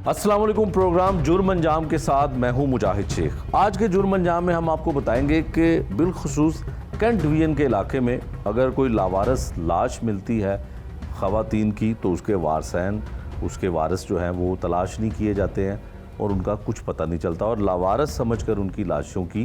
अस्सलाम वालेकुम। प्रोग्राम जुर्म अंजाम के साथ मैं हूं मुजाहिद शेख। आज के जुर्म अंजाम में हम आपको बताएंगे कि बिलखुसूस कैंट डिवीजन के इलाके में अगर कोई लावारस लाश मिलती है ख़वातीन की तो उसके वारसैन, उसके वारिस जो हैं वो तलाश नहीं किए जाते हैं और उनका कुछ पता नहीं चलता और लावारस समझकर उनकी लाशों की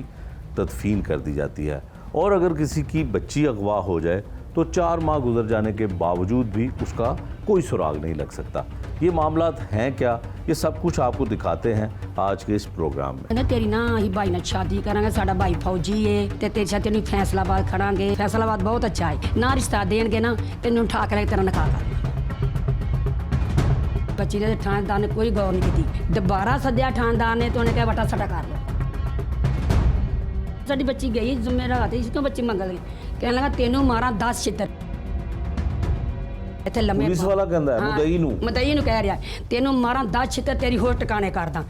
तदफीन कर दी जाती है। और अगर किसी की बच्ची अगवा हो जाए तो 4 माह गुजर जाने के बावजूद भी उसका कोई सुराग नहीं लग सकता। ये मामलात हैं क्या, ये सब कुछ आपको दिखाते हैं आज के इस प्रोग्राम में। तेरी ना ही भाई ने शादी करांगे, साडा भाई फौजी है ते तेरे साथ तेन फैसलाबाद खड़ांगे। फैसलाबाद बहुत अच्छा है ना, रिश्ता देंगे ना तेन ठाक ले तेरा निकाह कर। बच्ची ने थानेदार ने कोई गौर नहीं की। दोबारा सद्या थानेदार ने तो उन्हें कहा बटा सटा कर लो। साडी बच्ची गई जुमेरात, क्यों बच्ची मंगल गई, कहने लगा तेनू मारा 10 छितर। इत्थे लम्मे पुलिस वाला कहंदा है मदई नू कह रहा तेनू मारा 10 छितर तेरी होर टिकाने कर दा।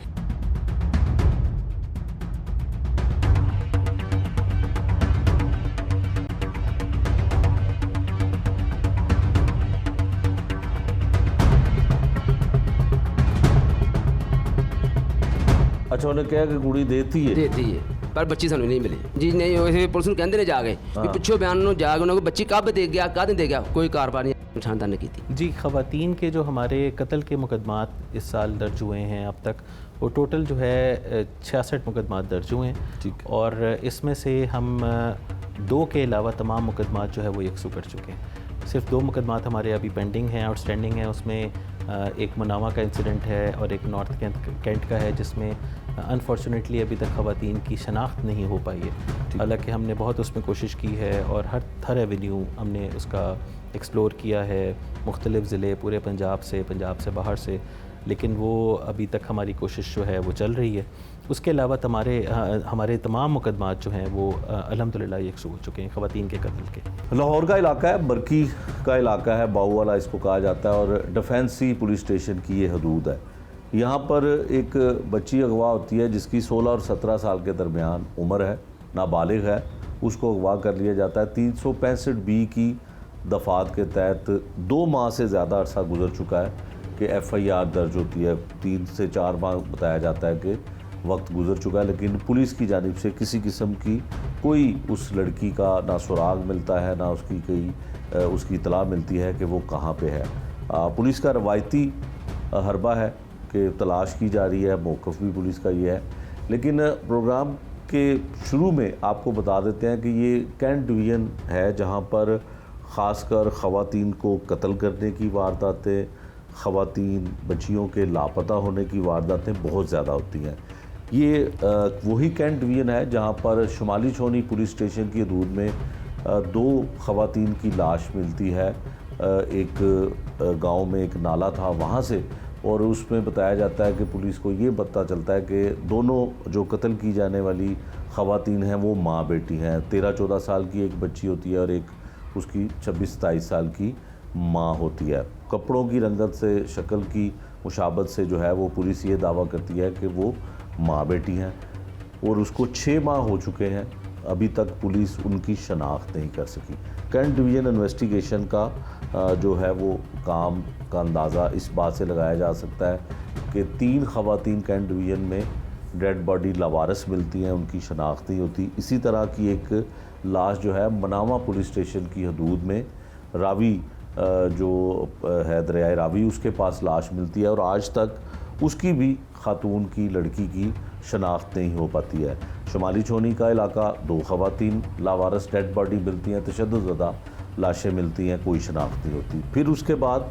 अच्छा, उन्हें कहा कि कुड़ी देती है पर बच्ची सानू नहीं मिली जी। नहीं उसे पुलिस ਨੂੰ ਕਹਿੰਦੇ ਨੇ ਜਾ ਕੇ ਵੀ ਪੁੱਛੋ ਬਿਆਨ ਨੂੰ ਜਾ ਕੇ ਉਹਨਾਂ को बच्ची कब दे गया कद दे गया, कोई कार्रवाई थानेदार ने की थी जी। ख़वातीन के जो हमारे कत्ल के मुकदमात इस साल दर्ज हुए हैं अब तक वो टोटल जो है 66 मुकदमात दर्ज हुए हैं और इसमें से हम 2 के अलावा तमाम मुकदमात जो है वो 100 कर चुके हैं। सिर्फ 2 मुकदमात हमारे अभी पेंडिंग हैं, आउटस्टैंडिंग हैं। उसमें एक मुनावा का इंसिडेंट है और एक नॉर्थ कैंट का है जिसमें अनफॉर्चुनेटली अभी तक ख़वातीन की शनाख्त नहीं हो पाई है। हालांकि हमने बहुत उसमें कोशिश की है और हर एवेन्यू हमने उसका एक्सप्लोर किया है, मुख्तलिफ़ ज़िले पूरे पंजाब से बाहर से, लेकिन वो अभी तक हमारी कोशिश जो है वो चल रही है। उसके अलावा हमारे तमाम मुकदमात जो हैं वो अल्हम्दुलिल्लाह 100 हो चुके हैं ख़वातीन के कत्ल के। लाहौर का इलाका है, बरकी का इलाका है, बाऊ वाला इसको कहा जाता है और डिफेंसी पुलिस स्टेशन की ये हदूद है। यहाँ पर एक बच्ची अगवा होती है जिसकी 16 और 17 साल के दरमियान उम्र है, नाबालिग है, उसको अगवा कर लिया जाता है। 365B की दफ़ात के तहत 2 माह से ज़्यादा अरसा गुजर चुका है कि FIR दर्ज होती है। 3 से 4 माह बताया जाता है कि वक्त गुजर चुका है, लेकिन पुलिस की जानिब से किसी किस्म की कोई उस लड़की का ना सुराग मिलता है, ना उसकी इतला मिलती है कि वो कहाँ पे है। पुलिस का रवायती हरबा है कि तलाश की जा रही है, मौक़िफ़ भी पुलिस का ये है। लेकिन प्रोग्राम के शुरू में आपको बता देते हैं कि ये कैंट डिवीज़न है जहाँ पर ख़ासकर ख़वातीन को कत्ल करने की वारदातें, ख़वातीन बच्चियों के लापता होने की वारदातें बहुत ज़्यादा होती हैं। ये वही कैंट डिवीज़न है जहाँ पर शुमाली छोनी पुलिस स्टेशन की हदूद में 2 ख़वातीन की लाश मिलती है। एक गांव में एक नाला था वहाँ से, और उसमें बताया जाता है कि पुलिस को ये पता चलता है कि दोनों जो कत्ल की जाने वाली ख़वातीन हैं वो माँ बेटी हैं। 13-14 साल की एक बच्ची होती है और एक उसकी 26-27 साल की माँ होती है। कपड़ों की रंगत से, शक्ल की मुशाबत से जो है वो पुलिस ये दावा करती है कि वो माँ बेटी हैं और उसको 6 माह हो चुके हैं, अभी तक पुलिस उनकी शनाख्त नहीं कर सकी। कैंट डिवीज़न इन्वेस्टिगेशन का जो है वो काम का अंदाज़ा इस बात से लगाया जा सकता है कि 3 ख़वातीन कैंट डिवीज़न में डेड बॉडी लावारस मिलती हैं, उनकी शनाख्त नहीं होती। इसी तरह की एक लाश जो है मनावा पुलिस स्टेशन की हदूद में रावी जो है दरियाए रावी, उसके पास लाश मिलती है और आज तक उसकी भी खातून की लड़की की शनाख्त नहीं हो पाती है। शुमाली छोनी का इलाका 2 ख़वातीन लावारस डेड बॉडी मिलती हैं, तशद्दुद लाशें मिलती हैं, कोई शनाख्त नहीं होती। फिर उसके बाद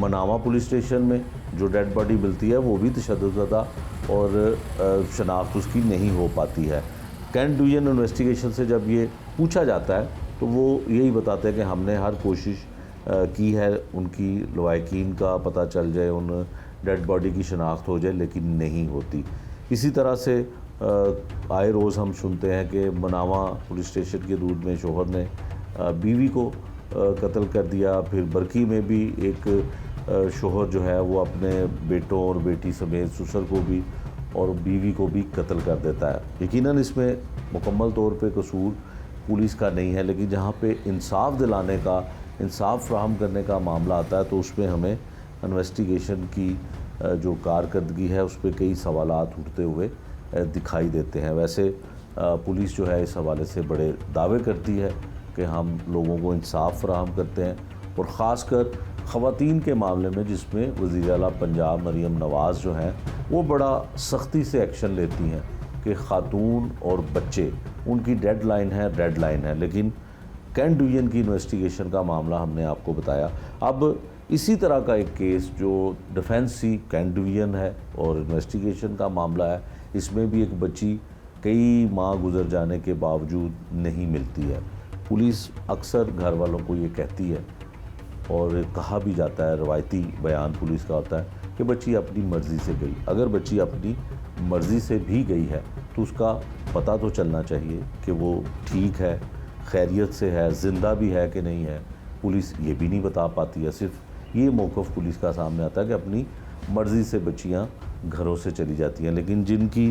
मनावा पुलिस स्टेशन में जो डेड बॉडी मिलती है वो भी तशद्दुद और शनाख्त उसकी नहीं हो पाती है। कैंट डिवीज़न इन्वेस्टिगेशन से जब ये पूछा जाता है तो वो यही बताते हैं कि हमने हर कोशिश की है उनकी लवाकिन का पता चल जाए, उन डेड बॉडी की शनाख्त हो जाए, लेकिन नहीं होती। इसी तरह से आए रोज़ हम सुनते हैं कि मनावा पुलिस स्टेशन के हदूद में शोहर ने बीवी को कत्ल कर दिया। फिर बरकी में भी एक शोहर जो है वो अपने बेटों और बेटी समेत ससुर को भी और बीवी को भी कत्ल कर देता है। यकीनन इसमें मुकम्मल तौर पे कसूर पुलिस का नहीं है, लेकिन जहाँ पे इंसाफ दिलाने का, इंसाफ फ्राहम करने का मामला आता है तो उसमें हमें इन्वेस्टिगेशन की जो कारकर्दगी है उस पर कई सवालात उठते हुए दिखाई देते हैं। वैसे पुलिस जो है इस हवाले से बड़े दावे करती है कि हम लोगों को इंसाफ फराहम करते हैं, और ख़ासकर ख़वातीन के मामले में जिसमें वज़ीर आला पंजाब मरीम नवाज़ जो हैं वो बड़ा सख्ती से एक्शन लेती हैं कि ख़ातून और बच्चे उनकी डेडलाइन है। लेकिन कैंट डिवीज़न की इन्वेस्टिगेशन का मामला हमने आपको बताया। अब इसी तरह का एक केस जो डिफेंस सी कैंट डिवीज़न है और इन्वेस्टिगेशन का मामला है, इसमें भी एक बच्ची कई माह गुजर जाने के बावजूद नहीं मिलती है। पुलिस अक्सर घर वालों को ये कहती है और कहा भी जाता है, रवायती बयान पुलिस का होता है कि बच्ची अपनी मर्ज़ी से गई। अगर बच्ची अपनी मर्ज़ी से भी गई है तो उसका पता तो चलना चाहिए कि वो ठीक है, खैरियत से है, ज़िंदा भी है कि नहीं है। पुलिस ये भी नहीं बता पाती है, सिर्फ ये मौक़िफ़ पुलिस का सामने आता है कि अपनी मर्ज़ी से बच्चियाँ घरों से चली जाती हैं। लेकिन जिनकी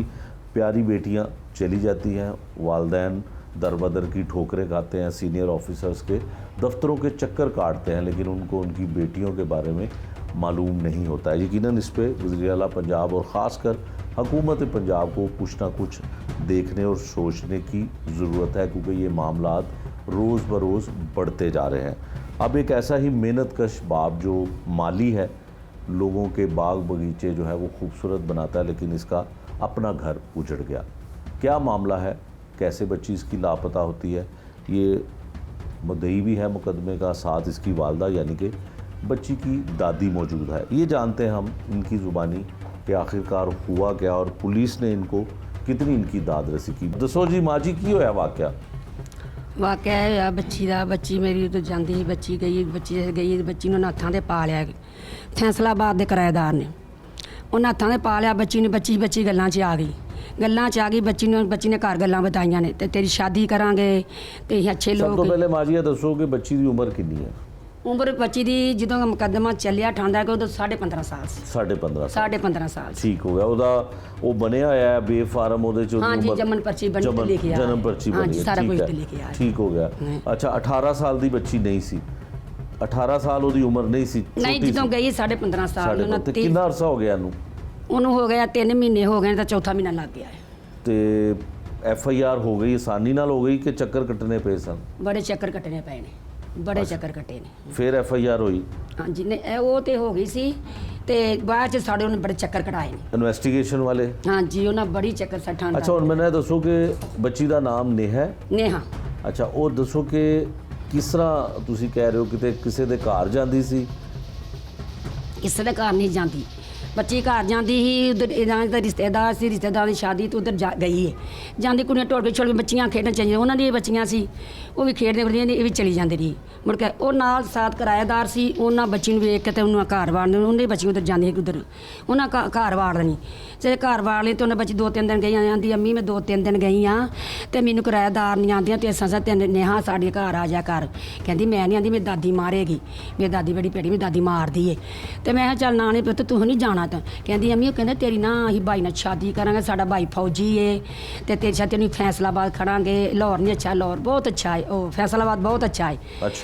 प्यारी बेटियाँ चली जाती हैं, वालिदैन दर बदर की ठोकरें खाते हैं, सीनियर ऑफिसर्स के दफ्तरों के चक्कर काटते हैं, लेकिन उनको उनकी बेटियों के बारे में मालूम नहीं होता है। यकीनन इस पे वज़ीर आला पंजाब और ख़ासकर हुकूमत पंजाब को कुछ ना कुछ देखने और सोचने की ज़रूरत है, क्योंकि ये मामलात रोज़ बरोज़ बढ़ते जा रहे हैं। अब एक ऐसा ही मेहनत कश बाप जो माली है, लोगों के बाग बगीचे जो है वो खूबसूरत बनाता है, लेकिन इसका अपना घर उजड़ गया। क्या मामला है, कैसे बच्ची इसकी लापता होती है, ये मुद्दई भी है मुकदमे का, साथ इसकी वालदा यानी कि बच्ची की दादी मौजूद है। ये जानते हैं हम इनकी ज़ुबानी कि आखिरकार हुआ क्या और पुलिस ने इनको कितनी इनकी दाद रसी की। दसो जी माँ जी की होया वाक़या? ਵਾਕਿਆ ਇਹ ਆ ਬੱਚੀ ਦਾ। ਬੱਚੀ ਮੇਰੀ ਤੋਂ ਜਾਂਦੀ ਸੀ, ਬੱਚੀ ਬੱਚੀ ਨੂੰ ਹੱਥਾਂ ਤੇ ਪਾ ਲਿਆ ਫੈਸਲਾਬਾਦ ਦੇ ਕਿਰਾਏਦਾਰ ਨੇ। ਉਹਨਾਂ ਹੱਥਾਂ ਤੇ ਪਾ ਲਿਆ ਬੱਚੀ ਨੂੰ। ਬੱਚੀ ਗੱਲਾਂ 'ਚ ਆ ਗਈ। ਬੱਚੀ ਨੇ ਘਰ ਗੱਲਾਂ ਬਤਾਈਆਂ ਨੇ ਤੇ ਤੇਰੀ ਸ਼ਾਦੀ ਕਰਾਂਗੇ ਤੇ ਅਸੀਂ ਅੱਛੇ ਸਭ ਤੋਂ ਲੋਕ। ਪਹਿਲੇ ਮਾਂ ਜੀ ਇਹ ਦੱਸੋ ਕਿ ਬੱਚੀ ਦੀ ਉਮਰ ਕਿੰਨੀ ਹੈ? ਉਮਰ ਬੱਚੀ ਦੀ ਜਦੋਂ ਮੁਕੱਦਮਾ ਚੱਲਿਆ ਠਾਂਦਾ ਕਿ ਉਦੋਂ 15.5 ਸਾਲ ਸੀ। 15.5 ਸਾਲ। 15.5 ਸਾਲ ਸੀ। ਠੀਕ ਹੋ ਗਿਆ। ਉਹਦਾ ਉਹ ਬਣਿਆ ਹੋਇਆ ਹੈ ਬੇਫਾਰਮ, ਉਹਦੇ ਚ ਹਾਂਜੀ, ਜਮਨ ਪਰਚੀ ਬਣੀ ਤੇ ਲਿਖਿਆ। ਜਨਮ ਪਰਚੀ ਬਣੀ ਹਾਂਜੀ, ਹੈ, ਸਾਰਾ ਠੀਕ ਕੁਝ ਹੈ, ਤੇ ਲਿਖਿਆ ਹੈ। ਠੀਕ ਹੋ ਗਿਆ। ਅੱਛਾ 18 ਸਾਲ ਦੀ ਬੱਚੀ ਨਹੀਂ ਸੀ? 18 ਸਾਲ ਉਹਦੀ ਉਮਰ ਨਹੀਂ ਸੀ? ਨਹੀਂ, ਛੋਟੀ ਜਦੋਂ ਸੀ। ਗਈ 15.5 ਸਾਲ ਸਾਡੇ ਉਹਨਾਂ ਕੋਲ। ਤੇ ਕਿੰਨਾ ਅਰਸਾ ਹੋ ਗਿਆ ਇਹਨੂੰ? ਉਹਨੂੰ ਹੋ ਗਿਆ 3 ਮਹੀਨੇ ਹੋ ਗਏ ਤਾਂ ਚੌਥਾ ਮਹੀਨਾ ਲੱਗ ਗਿਆ ਹੈ। ਤੇ FIR ਹੋ ਗਈ ਆਸਾਨੀ ਨਾਲ ਹੋ ਗਈ ਕਿ ਚੱਕਰ ਕੱਟਣੇ ਪਏ ਸਨ? ਬੜੇ ਚੱਕਰ ਕੱਟਣੇ ਪਏ ਨੇ, ਬੜੇ ਚੱਕਰ ਕੱਟੇ ਨੇ। ਫਿਰ FIR ਹੋਈ? ਹਾਂਜੀ, ਨੇ ਉਹ ਤੇ ਹੋ ਗਈ ਸੀ ਤੇ ਬਾਅਦ ਚ ਸਾਡੇ ਉਹਨੇ ਬੜੇ ਚੱਕਰ ਕਢਾਏ ਨੇ। ਇਨਵੈਸਟੀਗੇਸ਼ਨ ਵਾਲੇ? ਹਾਂਜੀ, ਉਹਨਾਂ ਬੜੀ ਚੱਕਰ ਸੱਠਾਂ ਦਾ। ਅੱਛਾ ਹੁਣ ਮੈਨੂੰ ਇਹ ਦੱਸੋ ਕਿ ਬੱਚੀ ਦਾ ਨਾਮ ਨੇਹਾ? ਨੇਹਾ। ਅੱਛਾ ਉਹ ਦੱਸੋ ਕਿ ਕਿਸ ਤਰ੍ਹਾਂ ਤੁਸੀਂ ਕਹਿ ਰਹੇ ਹੋ ਕਿਤੇ ਕਿਸੇ ਦੇ ਘਰ ਜਾਂਦੀ ਸੀ? ਕਿਸੇ ਦੇ ਘਰ ਨਹੀਂ ਜਾਂਦੀ ਬੱਚੀ, ਘਰ ਜਾਂਦੀ ਸੀ। ਉਧਰ ਇਹਨਾਂ ਦਾ ਰਿਸ਼ਤੇਦਾਰ ਸੀ, ਰਿਸ਼ਤੇਦਾਰ ਦੀ ਸ਼ਾਦੀ ਤੋਂ ਉਧਰ ਗਈ ਹੈ। ਜਾਂਦੀ ਕੁੜੀਆਂ ਢੋਲ ਕੇ ਛੋੜ ਕੇ ਬੱਚੀਆਂ ਖੇਡਣ ਚਾਹੀਦੀਆਂ, ਉਹਨਾਂ ਦੀਆਂ ਬੱਚੀਆਂ ਸੀ, ਉਹ ਵੀ ਖੇਡਦੇ ਵਰਦੀਆਂ ਇਹ ਵੀ ਚਲੀ ਜਾਂਦੀ ਰਹੀ। ਮੁੜ ਕੇ ਉਹ ਨਾਲ ਸਾਥ ਕਿਰਾਏਦਾਰ ਸੀ, ਉਹਨਾਂ ਬੱਚੀ ਨੂੰ ਵੇਖ ਕੇ ਤੇ ਉਹਨੂੰ ਘਰ ਵਾੜਨ, ਉਹਦੇ ਬੱਚੀ ਉਧਰ ਜਾਂਦੀ ਸੀ ਉਧਰ, ਉਹਨਾਂ ਘਰ ਵਾੜ ਦੇਣੀ। ਜੇ ਘਰ ਵਾੜ ਲਈ ਤੇ ਉਹਨੇ ਬੱਚੀ 2-3 ਦਿਨ ਗਈ, ਆਂਦੀ ਅੰਮੀ ਮੈਂ 2-3 ਦਿਨ ਗਈ ਹਾਂ ਤੇ ਮੈਨੂੰ ਕਿਰਾਏਦਾਰ ਨਹੀਂ ਆਉਂਦੀਆਂ ਤੇ ਅਸਾਂ ਤੈਨੂੰ ਨੇਹਾ ਸਾਡੇ ਘਰ ਆ ਜਾ ਕਰ। ਕਹਿੰਦੀ ਮੈਂ ਨਹੀਂ ਆਂਦੀ, ਮੇਰੀ ਦਾਦੀ ਮਾਰੇਗੀ, ਮੇਰੀ ਦਾਦੀ ਬੜੀ ਭੈੜੀ, ਮੇਰੀ ਦਾਦੀ ਮਾਰਦੀ ਏ। ਤੇ ਮੈਂ ਕਿਹਾ ਚੱਲ ਨਾ ਨਹੀਂ ਪੁੱਤ ਤੂੰ ਨਹੀਂ ਜਾਣਾ। ਤਾਂ ਕਹਿੰਦੀ ਅੰਮੀ ਉਹ ਕਹਿੰਦਾ ਤੇਰੀ ਨਾ ਅਸੀਂ ਭਾਈ ਨਾਲ ਸ਼ਾਦੀ ਕਰਾਂਗੇ, ਸਾਡਾ ਭਾਈ ਫੌਜੀ ਏ ਤੇ ਤੇਰੀ ਸ਼ਾਦੀ ਤੈਨੂੰ ਫੈਸਲਾਬਾਦ ਖੜਾਂਗੇ। ਲਾਹੌਰ ਨਹੀਂ ਅੱਛਾ, ਲਾਹੌਰ ਬਹੁਤ ਅੱਛਾ ਹੈ, ਉਹ ਫੈਸਲਾਬਾਦ ਬਹੁਤ ਅੱਛਾ ਹੈ।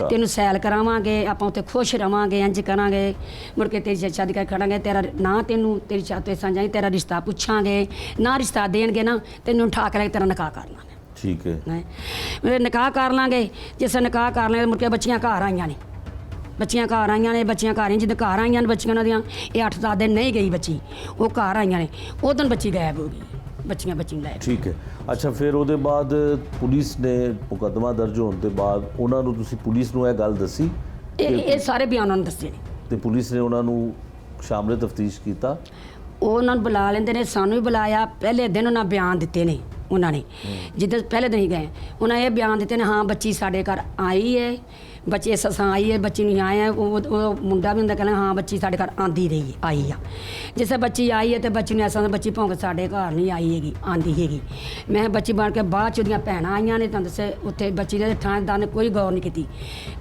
ਤੈਨੂੰ ਸੈਲ ਕਰਾਵਾਂਗੇ, ਆਪਾਂ ਉੱਥੇ ਖੁਸ਼ ਰਵਾਂਗੇ, ਇੰਝ ਕਰਾਂਗੇ। ਮੁੜ ਕੇ ਤੇਰੀ ਸ਼ਾਦੀ ਕਰ ਖੜਾਂਗੇ, ਤੇਰਾ ਨਾ ਤੈਨੂੰ ਤੇਰੀ ਸ਼ਾਦੀ ਸਾਂਝਾਂਗੇ, ਤੇਰਾ ਰਿਸ਼ਤਾ ਪੁੱਛਾਂਗੇ, ਨਾ ਰਿਸ਼ਤਾ ਦੇਣਗੇ ਨਾ ਤੈਨੂੰ ਉਠਾ ਕੇ ਲੈ ਕੇ ਤੇਰਾ ਨਿਕਾਹ ਕਰ ਲਾਂਗੇ। ਠੀਕ ਹੈ। ਮੇਰੇ ਨਿਕਾਹ ਕਰ ਲਾਂਗੇ। ਜਿਸ ਨਿਕਾਹ ਕਰ ਲਾਂਗੇ ਮੁੜ ਕੇ ਬੱਚੀਆਂ ਘਰ ਆਈਆਂ ਨੇ, ਬੱਚੀਆਂ ਘਰ ਆਈਆਂ ਨੇ ਜਦੋਂ ਘਰ ਆਈਆਂ ਨੇ ਬੱਚੀਆਂ ਉਹਨਾਂ ਦੀਆਂ ਇਹ 8-10 ਦਿਨ ਨਹੀਂ ਗਈ ਬੱਚੀ, ਉਹ ਘਰ ਆਈਆਂ ਨੇ। ਉਦੋਂ ਬੱਚੀ ਗਾਇਬ ਹੋ ਗਈ, ਬੱਚੀ ਨੂੰ ਲੈ। ਠੀਕ ਹੈ। ਅੱਛਾ ਫਿਰ ਉਹਦੇ ਬਾਅਦ ਪੁਲਿਸ ਨੇ ਮੁਕੱਦਮਾ ਦਰਜ ਹੋਣ ਤੋਂ ਬਾਅਦ ਉਹਨਾਂ ਨੂੰ ਤੁਸੀਂ ਪੁਲਿਸ ਨੂੰ ਇਹ ਗੱਲ ਦੱਸੀ? ਇਹ ਸਾਰੇ ਬਿਆਨ ਉਹਨਾਂ ਨੂੰ ਦੱਸੇ ਨੇ ਤੇ ਪੁਲਿਸ ਨੇ ਉਹਨਾਂ ਨੂੰ ਸ਼ਾਮਲੇ ਤਫਤੀਸ਼ ਕੀਤਾ? ਉਹ ਉਹਨਾਂ ਨੂੰ ਬੁਲਾ ਲੈਂਦੇ ਨੇ, ਸਾਨੂੰ ਵੀ ਬੁਲਾਇਆ। ਪਹਿਲੇ ਦਿਨ ਉਹਨਾਂ ਬਿਆਨ ਦਿੱਤੇ ਨੇ ਉਹਨਾਂ ਨੇ, ਜਿੱਦਾਂ ਪਹਿਲੇ ਦਿਨ ਹੀ ਗਏ ਉਹਨਾਂ ਇਹ ਬਿਆਨ ਦਿੱਤੇ ਨੇ, ਹਾਂ ਬੱਚੀ ਸਾਡੇ ਘਰ ਆਈ ਹੈ, ਬੱਚੇ ਸੱਸਾਂ ਆਈ ਹੈ, ਬੱਚੀ ਨੂੰ ਆਏ ਹੈ। ਉਹ ਮੁੰਡਾ ਵੀ ਹੁੰਦਾ ਕਹਿੰਦਾ ਹਾਂ ਬੱਚੀ ਸਾਡੇ ਘਰ ਆਂਦੀ ਰਹੀ ਆਈ ਆ। ਜਿਸ ਬੱਚੀ ਆਈ ਹੈ ਤੇ ਬੱਚੀ ਨੂੰ ਐਸਾ ਬੱਚੀ ਭੌਂਕ ਸਾਡੇ ਘਰ ਨਹੀਂ ਆਈ ਹੈਗੀ, ਆਂਦੀ ਹੈਗੀ। ਮੈਂ ਬੱਚੀ ਬਣ ਕੇ ਬਾਅਦ 'ਚ ਉਹਦੀਆਂ ਭੈਣਾਂ ਆਈਆਂ ਨੇ, ਤੁਹਾਨੂੰ ਦੱਸੇ ਉੱਥੇ ਬੱਚੀ ਦੇ ਥਾਣੇਦਾਰ ਨੇ ਕੋਈ ਗੌਰ ਨਹੀਂ ਕੀਤੀ।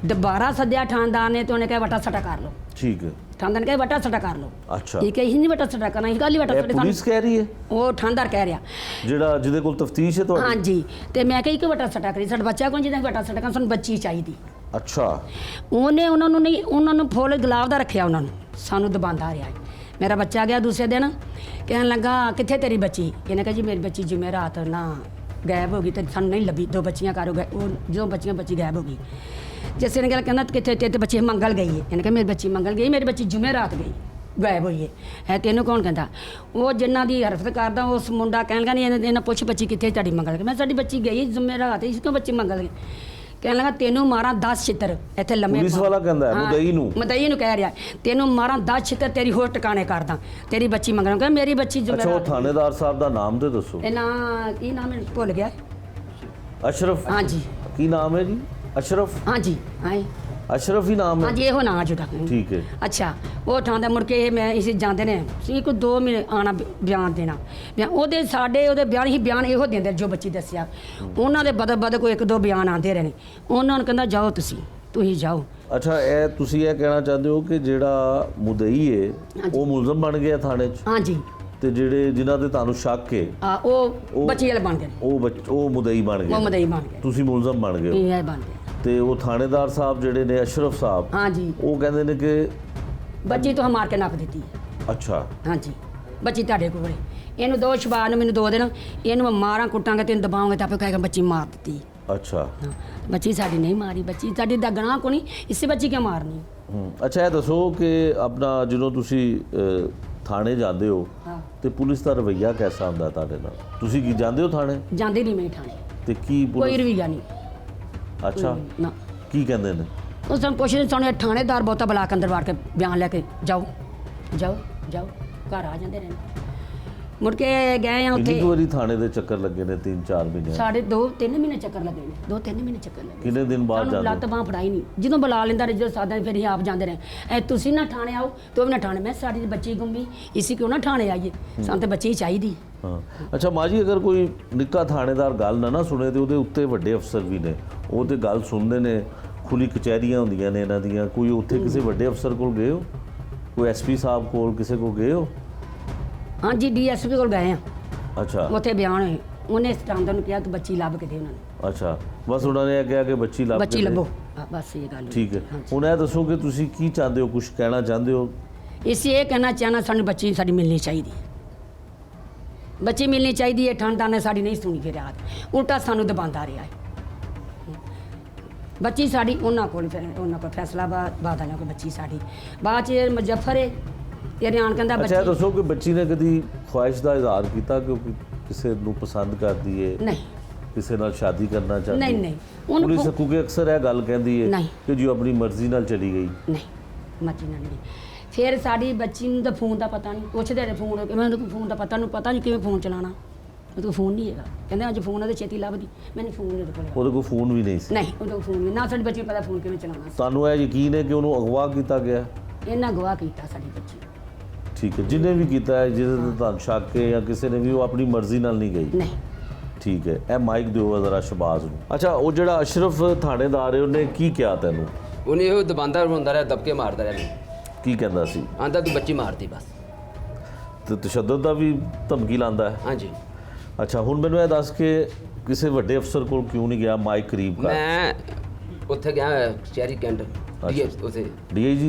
ਦੁਬਾਰਾ ਸੱਦਿਆ ਥਾਣੇਦਾਰ ਨੇ ਤੇ ਉਹਨੇ ਕਿਹਾ ਵਟਾ ਸਟਾ ਕਰ ਲਓ। ਠੀਕ ਹੈ। ਥਾਣੇਦਾਰ ਨੇ ਕਿਹਾ ਵਟਾ ਸਟਾ ਕਰ ਲਓ। ਅੱਛਾ ਠੀਕ ਹੈ, ਇਹ ਨਹੀਂ ਵਟਾ ਸਟਾ ਕਰਨਾ, ਇਹ ਗੱਲ ਹੀ ਵਟਾ ਇਹ ਸਟਾ ਪੁਲਿਸ ਕਹਿ ਰਹੀ ਹੈ? ਉਹ ਥਾਣੇਦਾਰ ਕਹਿ ਰਿਹਾ ਜਿਹਦੇ ਕੋਲ ਤਫਤੀਸ਼ ਹੈ ਤੁਹਾਡੀ? ਹਾਂਜੀ। ਤੇ ਮੈਂ ਕਹੀ ਕਿ ਵਟਾ ਸਟਾ ਕਰੀ, ਸਾਡਾ ਬੱਚਾ ਕੋਲ ਜਿਹਦਾ ਵਟਾ ਸਟਾ ਕਰ, ਸਾਨੂੰ ਬੱਚੀ ਚਾਹੀਦੀ। ਅੱਛਾ ਉਹਨੇ ਉਹਨਾਂ ਨੂੰ ਫੁੱਲ ਗੁਲਾਬ ਦਾ ਰੱਖਿਆ, ਉਹਨਾਂ ਨੂੰ ਸਾਨੂੰ ਦਬਾਉਂਦਾ ਰਿਹਾ। ਮੇਰਾ ਬੱਚਾ ਗਿਆ ਦੂਸਰੇ ਦਿਨ, ਕਹਿਣ ਲੱਗਾ ਕਿੱਥੇ ਤੇਰੀ ਬੱਚੀ? ਇਹਨੇ ਕਿਹਾ ਜੀ ਮੇਰੀ ਬੱਚੀ ਜੁਮੇਰਾਤ ਨਾ ਗਾਇਬ ਹੋ ਗਈ ਤੇ ਸਾਨੂੰ ਨਹੀਂ ਲੱਭੀ, 2 ਬੱਚੀਆਂ ਘਰ ਹੋ ਗਏ, ਉਹ ਜਦੋਂ ਬੱਚੀ ਗਾਇਬ ਹੋ ਗਈ। ਜਿਸ ਨੇ ਗੱਲ ਕਹਿੰਦਾ ਕਿੱਥੇ ਤੇ ਬੱਚੀ ਮੰਗਲ ਗਈ ਹੈ, ਇਹਨੇ ਕਿਹਾ ਮੇਰੀ ਬੱਚੀ ਮੰਗਲ ਗਈ, ਮੇਰੀ ਬੱਚੀ ਜੁਮੇਰਾਤ ਗਈ ਗਾਇਬ ਹੋਈ ਹੈ ਤੈਨੂੰ ਕੌਣ ਕਹਿੰਦਾ? ਉਹ ਜਿਨ੍ਹਾਂ ਦੀ ਹਰਫਤ ਕਰਦਾ ਉਸ ਮੁੰਡਾ ਕਹਿਣ ਲੱਗਾ ਨਹੀਂ ਇਹਨਾਂ ਪੁੱਛ ਬੱਚੀ ਕਿੱਥੇ ਤੁਹਾਡੀ ਮੰਗਲ ਗਈ? ਮੈਂ ਸਾਡੀ ਬੱਚੀ ਗਈ ਜੁਮੇਰਾਤ, ਇਸ ਕਿਉਂ ਬੱਚੀ ਮੰਗਲ ਗਈ? ਕਹਿਣ ਲੱਗਾ ਤੈਨੂੰ ਮਾਰਾਂ 10 ਛਿੱਤਰ ਇੱਥੇ ਲੰਮੇ ਪੁਲਿਸ ਵਾਲਾ ਕਹਿੰਦਾ ਹੈ ਹਾਂ, ਮਦਈ ਨੂੰ ਕਹਿ ਰਿਹਾ ਤੈਨੂੰ ਮਾਰਾਂ 10 ਛਿੱਤਰ ਤੇਰੀ ਹੋਰ ਟਿਕਾਣੇ ਕਰਦਾ, ਤੇਰੀ ਬੱਚੀ ਮੰਗਣ ਕਹਿੰਦਾ ਮੇਰੀ ਬੱਚੀ ਅੱਛਾ, ਉਹ ਜੁਮੇਰਾਤ। ਥਾਣੇਦਾਰ ਸਾਹਿਬ ਦਾ ਨਾਮ ਤੇ ਦੱਸੋ। ਇਹ ਨਾਂ ਕੀ ਨਾਮ ਹੈ ਭੁੱਲ ਗਿਆ। ਅਸ਼ਰਫ? ਹਾਂਜੀ। ਕੀ ਨਾਮ ਹੈ ਜੀ? ਅਸ਼ਰਫ? ਹਾਂਜੀ ਹਾਂ ਅਸ਼ਰਫ ਹੀ ਨਾਮ ਹੈ? ਹਾਂਜੀ ਇਹੋ ਨਾਂ ਜੁੜਾ। ਠੀਕ ਹੈ। ਅੱਛਾ, ਉਹ ਠਾਂਦਾ ਮੁੜ ਕੇ ਮੈਂ ਇਸੇ ਜਾਂਦੇ ਨੇ ਸੀ ਕੋਈ 2 ਮਹੀਨੇ ਆਣਾ ਬਿਆਨ ਦੇਣਾ, ਉਹਦੇ ਬਿਆਨ ਹੀ ਬਿਆਨ ਇਹੋ ਦਿੰਦੇ ਜੋ ਬੱਚੀ ਦੱਸਿਆ, ਉਹਨਾਂ ਦੇ ਬਦ ਕੋਈ 1-2 ਬਿਆਨ ਆਉਂਦੇ ਰਹੇ ਨੇ, ਉਹਨਾਂ ਨੂੰ ਕਹਿੰਦਾ ਜਾਓ ਤੁਸੀਂ ਜਾਓ। ਅੱਛਾ, ਇਹ ਤੁਸੀਂ ਇਹ ਕਹਿਣਾ ਚਾਹੁੰਦੇ ਹੋ ਕਿ ਜਿਹੜਾ ਮੁਦਈ ਹੈ ਉਹ ਮੁਲਜ਼ਮ ਬਣ ਗਿਆ ਥਾਣੇ 'ਚ, ਹਾਂਜੀ, ਤੇ ਜਿਹੜੇ ਜਿਨ੍ਹਾਂ ਤੇ ਤੁਹਾਨੂੰ ਸ਼ੱਕ ਹੈ ਉਹ ਬੱਚੀ ਵਾਲੇ ਬਣ ਗਏ, ਉਹ ਮੁਦਈ ਬਣ ਉਹ ਗਏ, ਮਦਈ ਬਣ ਗਏ, ਤੁਸੀਂ ਮੁਲਜ਼ਮ ਬਣ ਗਏ ਹੋ। ਇਹ ਬਣ ਗਏ। ਤੇ ਉਹ ਥਾਣੇਦਾਰ ਸਾਹਿਬ ਜਿਹੜੇ ਨੇ ਅਸ਼ਰਫ ਸਾਹਿਬ, ਹਾਂਜੀ, ਉਹ ਕਹਿੰਦੇ ਨੇ ਕਿ ਬੱਚੀ ਤੋਂ ਮਾਰ ਕੇ ਨੱਪ ਦਿੱਤੀ। ਅੱਛਾ, ਹਾਂਜੀ, ਬੱਚੀ ਤੁਹਾਡੇ ਕੋਲ ਇਹਨੂੰ 2 ਸ਼ਬਾਨ ਨੂੰ ਮੈਨੂੰ 2 ਦਿਨ ਇਹਨੂੰ ਮੈਂ ਮਾਰਾਂ ਕੁੱਟਾਂਗੇ ਤੈਨੂੰ ਦਬਾਉਂਗੇ ਤਾਂ ਆਪੇ ਕਹੇਗਾ ਬੱਚੀ ਮਾਰ ਦਿੱਤੀ। ਅੱਛਾ। ਹਾਂ, ਬੱਚੀ ਸਾਡੀ ਨਹੀਂ ਮਾਰੀ, ਬੱਚੀ ਸਾਡੀ ਦਾ ਗੁਨਾਹ ਕੋਈ ਨਹੀਂ, ਇਸੇ ਬੱਚੀ ਕਿਉਂ ਮਾਰਨੀ? ਅੱਛਾ, ਇਹ ਦੱਸੋ ਕਿ ਆਪਣਾ ਜਦੋਂ ਤੁਸੀਂ ਥਾਣੇ ਜਾਂਦੇ ਹੋ ਹਾਂ, ਤੇ ਪੁਲਿਸ ਦਾ ਰਵੱਈਆ ਕੈਸਾ ਹੁੰਦਾ ਤੁਹਾਡੇ ਨਾਲ? ਤੁਸੀਂ ਕੀ ਜਾਂਦੇ ਹੋ ਥਾਣੇ ਜਾਂਦੀ ਨਹੀਂ ਮੈਂ ਠਾਣੇ, ਤੇ ਕੀ ਕੋਈ ਪੁਲਿਸ? ਰਵਈਆ ਨਹੀਂ। ਅੱਛਾ, ਨਾ ਕੀ ਕਹਿੰਦੇ ਨੇ? ਉਹ ਸਾਨੂੰ ਪੁੱਛਦੇ ਸਾਨੂੰ ਥਾਣੇਦਾਰ ਬਹੁਤਾ ਬੁਲਾ ਕੇ ਅੰਦਰ ਵਾੜ ਕੇ ਬਿਆਨ ਲੈ ਕੇ ਜਾਓ ਘਰ ਆ ਜਾਂਦੇ ਨੇ। ਮੁੜ ਕੇ ਗਏ ਆ ਕਿੰਨੀ ਉੱਥੇ, ਕੁ ਵਾਰੀ ਥਾਣੇ ਦੇ ਚੱਕਰ ਲੱਗੇ ਨੇ? 3-4 ਮਹੀਨੇ? ਸਾਡੇ 2-3 ਮਹੀਨੇ ਚੱਕਰ ਲੱਗੇ ਨੇ, 2-3 ਮਹੀਨੇ ਚੱਕਰ ਲੱਗੇ। ਕਿੰਨੇ ਦਿਨ ਬਾਅਦ ਸਾਨੂੰ ਜਾਂਦੇ? ਲੱਤ ਬਾਂਹ ਫੜਾਈ ਨਹੀਂ, ਜਦੋਂ ਬੁਲਾ ਲੈਂਦਾ ਜਦੋਂ ਸਾਦਾ ਫਿਰ ਅਸੀਂ ਆਪ ਜਾਂਦੇ ਰਹੇ। ਤੁਸੀਂ ਨਾ ਥਾਣੇ ਆਓ ਤੂੰ ਵੀ ਨਾ ਥਾਣੇ, ਮੈਂ ਸਾਡੀ ਬੱਚੀ ਗੁੰਮੀ ਇਸੀ ਕਿਉਂ ਨਾ ਥਾਣੇ ਆਈਏ, ਸਾਨੂੰ ਤਾਂ ਬੱਚੀ ਚਾਹੀਦੀ। ਹਾਂ। ਅੱਛਾ ਮਾਂ ਜੀ, ਅਗਰ ਕੋਈ ਨਿੱਕਾ ਥਾਣੇਦਾਰ ਗੱਲ ਨਾ ਸੁਣੇ ਤੇ ਉਹਦੇ ਉੱਤੇ ਵੱਡੇ ਅਫਸਰ ਵੀ ਨੇ, ਉਹ ਤੇ ਗੱਲ ਸੁਣਦੇ ਨੇ, ਖੁੱਲੀ ਕਚਹਿਰੀਆਂ ਹੁੰਦੀਆਂ ਨੇ ਇਹਨਾਂ ਦੀਆਂ। ਕੋਈ ਉੱਥੇ ਕਿਸੇ ਵੱਡੇ ਅਫਸਰ ਕੋਲ ਗਏ ਹੋ? ਕੋਈ ਐਸਪੀ ਸਾਹਿਬ ਕੋਲ ਕਿਸੇ ਕੋਲ ਗਏ ਹੋ? ਹਾਂਜੀ, ਡੀਐਸਪੀ ਕੋਲ ਗਏ ਆ, ਅੱਛਾ। ਉੱਥੇ ਬਿਆਨ ਹੋਏ, ਉਹਨੇ ਸਟਾਂਦਰ ਨੂੰ ਕਿਹਾ ਕਿ ਬੱਚੀ ਲੱਭ ਕੇ ਦੇ ਉਹਨਾਂ ਨੂੰ। ਅੱਛਾ, ਬਸ ਉਹਨਾਂ ਨੇ ਕਿਹਾ ਕਿ ਬੱਚੀ ਲੱਭ ਬੱਚੀ ਕੇ ਦੇ। ਲੱਭੋ, ਬਸ ਇਹ ਗੱਲ। ਠੀਕ ਹੈ। ਹੁਣ ਇਹ ਦੱਸੋ ਕਿ ਤੁਸੀਂ ਕੀ ਚਾਹੁੰਦੇ ਹੋ, ਕੁਝ ਕਹਿਣਾ ਚਾਹੁੰਦੇ ਹੋ? ਇਸੇ ਇਹ ਕਹਿਣਾ ਚਾਹਨਾ ਸਾਨੂੰ ਬੱਚੀ ਸਾਡੀ ਮਿਲਣੀ ਚਾਹੀਦੀ ਹੈ, ਬੱਚੀ ਮਿਲਣੀ ਚਾਹੀਦੀ ਹੈ। ਠੰਡਾ ਨੇ ਸਾਡੀ ਨਹੀਂ ਸੁਣੀ ਫਰਿਆਦ, ਉਲਟਾ ਸਾਨੂੰ ਦਬਾਉਂਦਾ ਰਿਹਾ ਹੈ। ਬੱਚੀ ਸਾਡੀ ਉਹਨਾਂ ਕੋਲ ਫੈਸਲਾ ਬਾਦ ਆਇਆ ਕਿ ਬੱਚੀ ਸਾਡੀ ਬਾਅਦ ਚ ਮੁਜ਼ੱਫਰ ਹੈ ਇਹ ਰਿਆਨ ਕਹਿੰਦਾ ਅੱਛਾ, ਇਹ ਬੱਚੀ ਦੱਸੋ ਕਿ ਬੱਚੀ ਨੇ ਕਦੀ ਖੁਆਇਸ਼ ਦਾ ਇਜ਼ਹਾਰ ਕੀਤਾ ਕਿ ਉਹ ਕਿਸੇ ਨੂੰ ਪਸੰਦ ਕਰਦੀ ਹੈ, ਨਹੀਂ ਕਿਸੇ ਨਾਲ ਸ਼ਾਦੀ ਕਰਨਾ ਚਾਹੁੰਦੀ ਹੈ? ਨਹੀਂ ਉਹਨੂੰ ਪੁਲਿਸ ਕਿਉਂਕਿ ਅਕਸਰ ਇਹ ਗੱਲ ਕਹਿੰਦੀ ਹੈ ਨਹੀਂ। ਕਿ ਜੋ ਆਪਣੀ ਮਰਜ਼ੀ ਨਾਲ ਚਲੀ ਗਈ। ਨਹੀਂ, ਮਰਜ਼ੀ ਨਾਲ ਨਹੀਂ। ਫਿਰ ਸਾਡੀ ਬੱਚੀ ਨੂੰ ਤਾਂ ਫੋਨ ਦਾ ਪਤਾ ਨਹੀਂ, ਪੁੱਛਦੇ ਨੇ ਫੋਨ ਮੈਨੂੰ ਫੋਨ ਦਾ ਪਤਾ ਨਹੀਂ ਕਿਵੇਂ ਫੋਨ ਚਲਾਉਣਾ, ਉਹਦੇ ਫੋਨ ਨਹੀਂ ਹੈਗਾ। ਕਹਿੰਦੇ ਅੱਜ ਫੋਨ ਉਹਦੇ ਛੇਤੀ ਲੱਭਦੀ, ਮੈਨੂੰ ਫੋਨ ਉਹਦੇ ਕੋਲ ਉਹਦੇ ਕੋਲ ਫੋਨ ਵੀ ਨਹੀਂ ਸੀ? ਨਹੀਂ, ਉਹਦੇ ਕੋਲ ਫੋਨ ਨਹੀਂ, ਨਾ ਸਾਡੀ ਬੱਚੀ ਨੂੰ ਪਤਾ ਫੋਨ ਕਿਵੇਂ ਚਲਾਉਣਾ। ਤੁਹਾਨੂੰ ਇਹ ਯਕੀਨ ਹੈ ਕਿ ਉਹਨੂੰ ਅਗਵਾ ਕੀਤਾ ਗਿਆ? ਇਹਨਾਂ ਗਵਾਹ ਕੀਤਾ ਸਾਡੀ ਬੱਚੀ। ਠੀਕ ਹੈ, ਜਿਹਨੇ ਵੀ ਕੀਤਾ ਹੈ, ਜਿਹਦੇ ਤੇ ਤੁਹਾਨੂੰ ਸ਼ੱਕ ਹੈ ਜਾਂ ਕਿਸੇ ਨੇ ਵੀ, ਉਹ ਆਪਣੀ ਮਰਜ਼ੀ ਨਾਲ ਨਹੀਂ ਗਈ? ਨਹੀਂ। ਠੀਕ ਹੈ, ਇਹ ਮਾਈਕ ਦਿਓ ਜ਼ਰਾ ਸ਼ਬਾਜ਼ ਨੂੰ। ਅੱਛਾ, ਉਹ ਜਿਹੜਾ ਅਸ਼ਰਫ ਥਾਣੇਦਾਰ ਹੈ ਉਹਨੇ ਕੀ ਕਿਹਾ ਤੈਨੂੰ? ਉਹਨੇ ਇਹੋ ਦਬਾਉਂਦਾ ਹੁੰਦਾ ਰਿਹਾ, ਦਬਕੇ ਮਾਰਦਾ ਰਿਹਾ ਮੈਨੂੰ, ਕੀ ਕਹਿੰਦਾ ਸੀ? ਆਂਦਾ ਤੂੰ ਬੱਚੀ ਮਾਰਤੀ ਬਸ। ਤੇ ਤਸ਼ੱਦਦ ਦਾ ਵੀ ਧਮਕੀ ਲਾਉਂਦਾ ਹੈ? ਹਾਂਜੀ। ਅੱਛਾ, ਹੁਣ ਮੈਨੂੰ ਇਹ ਦੱਸ ਕਿ ਕਿਸੇ ਵੱਡੇ ਅਫਸਰ ਕੋਲ ਕਿਉਂ ਨਹੀਂ ਗਿਆ? ਮਾਈਕ ਕਰੀਬ ਕਰ। ਮੈਂ ਉੱਥੇ ਗਿਆ ਚੈਰੀ ਕੈਂਟ ਉੱਥੇ ਡੀਆਈਜੀ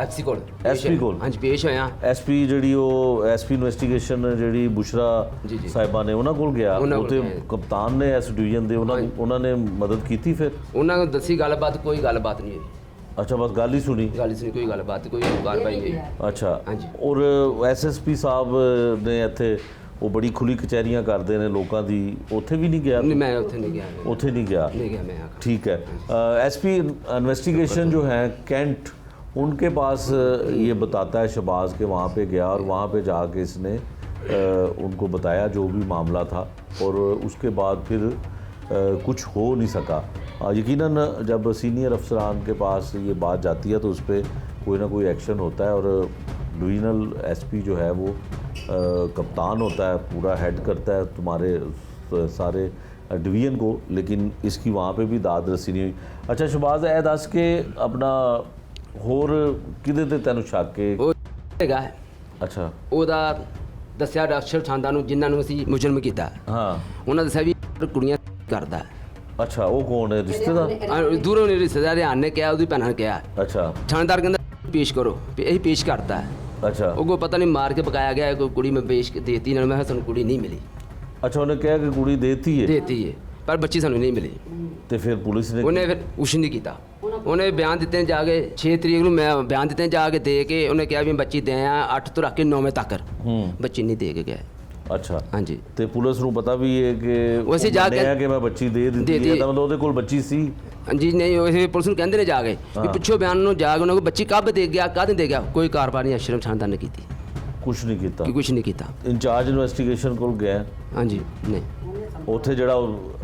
ਐਸਪੀ ਕੋਲ। SP ਕੋਲ? ਹਾਂਜੀ, ਪੇਸ਼ ਹੋਇਆ। ਐਸਪੀ ਜਿਹੜੀ ਉਹ ਐਸਪੀ ਇਨਵੈਸਟੀਗੇਸ਼ਨ ਜਿਹੜੀ ਬੁਸ਼ਰਾ ਜੀ, ਜੀ। ਸਾਹਿਬਾਂ ਨੇ ਉਹਨਾਂ ਕੋਲ ਗਿਆ, ਉਹਨਾਂ ਉਹ ਕੋਲ ਤੇ ਗਿਆ। ਕਪਤਾਨ ਨੇ ਇਸ ਡਿਵੀਜ਼ਨ ਦੇ, ਉਹਨਾਂ ਨੇ ਮਦਦ ਕੀਤੀ ਫਿਰ? ਉਹਨਾਂ ਨੂੰ ਦੱਸੀ ਗੱਲਬਾਤ, ਕੋਈ ਗੱਲਬਾਤ ਨਹੀਂ ਹੋਈ। ਅੱਛਾ, ਬਸ ਗੱਲ ਹੀ ਸੁਣੀ? ਗੱਲ ਸੁਣੀ, ਕੋਈ ਗੱਲਬਾਤ, ਕੋਈ ਕਾਰਵਾਈ ਨਹੀਂ ਹੋਈ। ਅੱਛਾ। ਹਾਂਜੀ। ਔਰ ਐਸਐਸਪੀ ਸਾਹਿਬ ਨੇ ਇੱਥੇ ਉਹ ਬੜੀ ਖੁੱਲੀ ਕਚਹਿਰੀਆਂ ਕਰਦੇ ਨੇ ਲੋਕਾਂ ਦੀ, ਉੱਥੇ ਵੀ ਨਹੀਂ ਗਿਆ? नहीं, मैं उत्थे नहीं गया। ਉੱਥੇ ਨਹੀਂ ਗਿਆ? नहीं गया मैं आकर। ठीक है। एसपी इन्वेस्टिगेशन जो है कैंट, उनके पास ये बताता है शहबाज के वहाँ पे गया और वहाँ पे जाके इसने उनको बताया जो भी मामला था, और उसके बाद फिर कुछ हो नहीं सका। यकीनन जब सीनियर अफसरान के पास ये बात जाती है तो उस पर कोई ना कोई एक्शन होता है, और डिवीज़नल एसपी जो है वो कप्तान होता है, पूरा हेड करता है तुम्हारे सारे डिवीजन को, लेकिन इसकी वहाँ पे भी दाद रसी नहीं हुई। अच्छा शहबाज, ਇਹ ਦੱਸ ਕੇ ਆਪਣਾ ਹੋਰ ਕਿਹਦੇ ਤੇ ਤੈਨੂੰ ਸ਼ੱਕ ਹੈ? ਉਹ ਹੈਗਾ। ਅੱਛਾ। ਉਹਦਾ ਦੱਸਿਆ ਡਾਕਟਰ ਛਾਂਦਾ ਨੂੰ, ਜਿਨ੍ਹਾਂ ਨੂੰ ਅਸੀਂ ਮੁਜਰਮ ਕੀਤਾ। ਹਾਂ। ਉਹਨਾਂ ਦੱਸਿਆ ਵੀ ਕੁੜੀਆਂ ਕਰਦਾ। ਅੱਛਾ, ਉਹ ਕੌਣ ਹੈ? ਰਿਸ਼ਤੇਦਾਰ? ਦੂਰੋਂ ਨੇ ਰਿਸ਼ਤੇਦਾਰ ਨੇ ਕਿਹਾ, ਉਹਦੀ ਭੈਣਾਂ ਨੇ ਕਿਹਾ। ਅੱਛਾ। ਥਾਣੇਦਾਰ ਕਹਿੰਦਾ ਪੇਸ਼ ਕਰੋ, ਇਹ ਪੇਸ਼ ਕਰਤਾ। ਅੱਛਾ ਉਹ ਕੋ ਪਤਾ ਨਹੀਂ ਮਾਰ ਕੇ ਪਕਾਇਆ ਗਿਆ ਕੋਈ ਕੁੜੀ ਮੈਂ ਵੇਚ ਕੇ ਦੇਤੀ ਇਹਨਾਂ ਨੂੰ। ਮੈਂ ਕਿਹਾ ਸਾਨੂੰ ਕੁੜੀ ਨਹੀਂ ਮਿਲੀ। ਅੱਛਾ ਉਹਨੇ ਕਿਹਾ ਕਿ ਕੁੜੀ ਦੇਤੀ ਹੈ ਦੇਤੀ ਹੈ ਪਰ ਬੱਚੀ ਸਾਨੂੰ ਨਹੀਂ ਮਿਲੀ। ਤੇ ਫਿਰ ਪੁਲਿਸ ਨੇ ਉਹਨੇ ਫਿਰ ਕੁਛ ਨਹੀਂ ਕੀਤਾ। ਉਹਨੇ ਬਿਆਨ ਦਿੱਤੇ ਨੇ ਜਾ ਕੇ 6 ਤਰੀਕ ਨੂੰ ਮੈਂ ਬਿਆਨ ਦਿੱਤੇ ਨੇ ਜਾ ਕੇ ਦੇ ਕੇ ਉਹਨੇ ਕਿਹਾ ਵੀ ਬੱਚੀ ਦੇ ਆ 8 ਤੋਂ ਰੱਖ ਕੇ 9 ਵਜੇ ਤੱਕ ਬੱਚੀ ਨਹੀਂ ਦੇ ਕੇ ਗਿਆ। ਅੱਛਾ ਹਾਂਜੀ ਤੇ ਪੁਲਿਸ ਨੂੰ ਪਤਾ ਵੀ ਹੈ ਕਿ ਉਹ ਅਸੀਂ ਜਾ ਕੇ- ਮੰਨਿਆ ਕਿ ਮੈਂ ਬੱਚੀ ਦੇ ਦਿੱਤੀ ਹੈ ਤਾਂ ਮਤਲਬ ਉਹਦੇ ਕੋਲ ਬੱਚੀ ਸੀ। ਹਾਂਜੀ ਨਹੀਂ ਉਹ ਪੁਲਿਸ ਨੂੰ ਕਹਿੰਦੇ ਨੇ ਜਾ ਕੇ ਵੀ ਪੁੱਛੋ ਬਿਆਨ ਨੂੰ ਜਾ ਕੇ ਉਹਨਾਂ ਕੋਲ ਬੱਚੀ ਕਬ ਦੇ ਗਿਆ ਕਾਹਦੇ ਦੇ ਗਿਆ। ਕੋਈ ਕਾਰਵਾਈ ਨਹੀਂ ਅਸ਼ਰਮ ਛਾਨਦਾਰ ਨੇ ਕੀਤੀ ਕੁਛ ਨਹੀਂ ਕੀਤਾ। ਕਿ ਕੁਛ ਨਹੀਂ ਕੀਤਾ। ਇੰਚਾਰਜ ਇਨਵੈਸਟੀਗੇਸ਼ਨ ਕੋਲ ਗਿਆ ਹਾਂਜੀ ਨਹੀਂ ਉੱਥੇ ਜਿਹੜਾ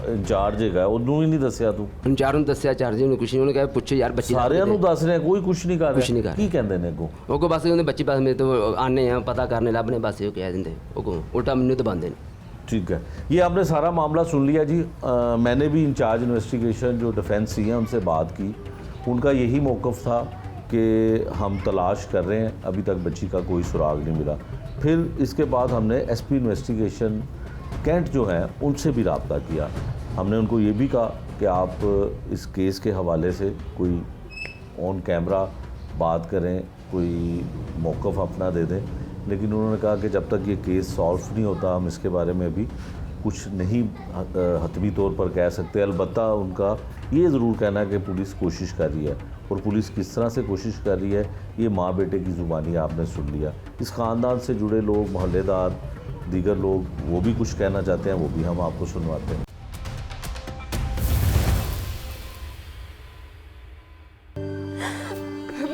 ਇੰਚਾਰਜ ਹੈਗਾ ਉਹਨੂੰ ਹੀ ਨਹੀਂ ਦੱਸਿਆ ਤੂੰ? ਚਾਰ ਨੂੰ ਦੱਸਿਆ ਚਾਰ ਜੀ ਨੂੰ ਕੁਛ ਨਹੀਂ। ਉਹਨੇ ਕਿਹਾ ਪੁੱਛੋ ਯਾਰ ਬੱਚੀ ਸਾਰਿਆਂ ਨੂੰ ਦੱਸ ਰਿਹਾ ਕੋਈ ਕੁਛ ਨਹੀਂ ਕਰ ਕੁਛ ਨਹੀਂ ਰਿਹਾ। ਕਰ ਕੀ ਕਹਿੰਦੇ ਨੇ ਅੱਗੋਂ? ਉਹ ਕੋ ਬਸ ਉਹਨੇ ਬੱਚੀ ਬਸ ਮੇਰੇ ਤੋਂ ਆਨੇ ਆ ਪਤਾ ਕਰਨੇ ਲੱਭਨੇ ਬਸ ਇਹ ਕਹਿ ਦਿੰਦੇ। ਉਹ ਕੋ ਉਲਟਾ ਮੈਨੂੰ ਦਬਾਉਂਦੇ ਨੇ। ठीक है, ये आपने सारा मामला सुन लिया जी। मैंने भी इंचार्ज इन्वेस्टिगेशन जो डिफेंस सी हैं उनसे बात की। उनका यही मौक़िफ़ था कि हम तलाश कर रहे हैं, अभी तक बच्ची का कोई सुराग नहीं मिला। फिर इसके बाद हमने एसपी इन्वेस्टिगेशन कैंट जो है उनसे भी रब्ता किया। हमने उनको ये भी कहा कि आप इस केस के हवाले से कोई ऑन कैमरा बात करें, कोई मौक़िफ़ अपना दे दें, लेकिन उन्होंने कहा कि जब तक ये केस सॉल्व नहीं होता हम इसके बारे में भी कुछ नहीं हतमी तौर पर कह सकते। अलबत्ता उनका ये ज़रूर कहना है कि पुलिस कोशिश कर रही है, और पुलिस किस तरह से कोशिश कर रही है ये माँ बेटे की ज़ुबानी आपने सुन लिया। इस ख़ानदान से जुड़े लोग, मोहल्लेदार, दीगर लोग वो भी कुछ कहना चाहते हैं, वो भी हम आपको सुनवाते हैं।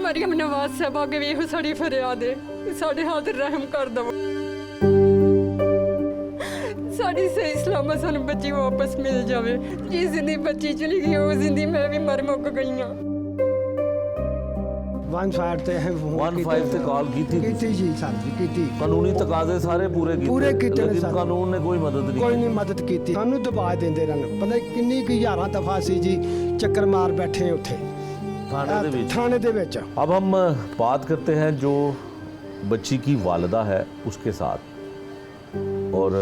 ਮਰੀਮ ਨਵਾਜ਼ ਸਾਹਿਬ ਅੱਗੇ ਵੀ ਇਹੋ ਸਾਡੀ ਫਰਿਆਦ ਹੈ ਕਿ ਸਾਡੇ ਹਾਲ ਤੇ ਰਹਿਮ ਕਰ ਦਵੋ। ਸਾਡੀ ਸਹੀ ਸਲਾਮਤ ਸਾਨੂੰ ਬੱਚੀ ਵਾਪਸ ਮਿਲ ਜਾਵੇ। ਜਿਸ ਜ਼ਿੰਦਗੀ ਬੱਚੀ ਚਲੀ ਗਈ ਉਹ ਜ਼ਿੰਦਗੀ ਮੈਂ ਵੀ ਮਰ ਮੁੱਕ ਗਈ ਹਾਂ। 15 ਤੇ ਹੈ 15 ਤੇ ਕਾਲ की थी जी सर जी ਕੀਤੀ। कानूनी तकाजे सारे पूरे पूरे कीते ने लेकिन सर। कानून ने कोई मदद नहीं ਕੋਈ की। ਨਹੀਂ ਮਦਦ ਕੀਤੀ। ਸਾਨੂੰ ਦਬਾ ਦਿੰਦੇ ਰਹਿਣ। ਪਤਾ ਕਿੰਨੀ ਕੁ 11 ਦਫਾ ਸੀ ਜੀ ਚੱਕਰ ਮਾਰ ਬੈਠੇ ਉੱਥੇ थाने दे विच। ਥਾਣੇ ਦੇ ਵਿੱਚ। अब हम बात करते हैं जो बच्ची की वालिदा है उसके साथ, और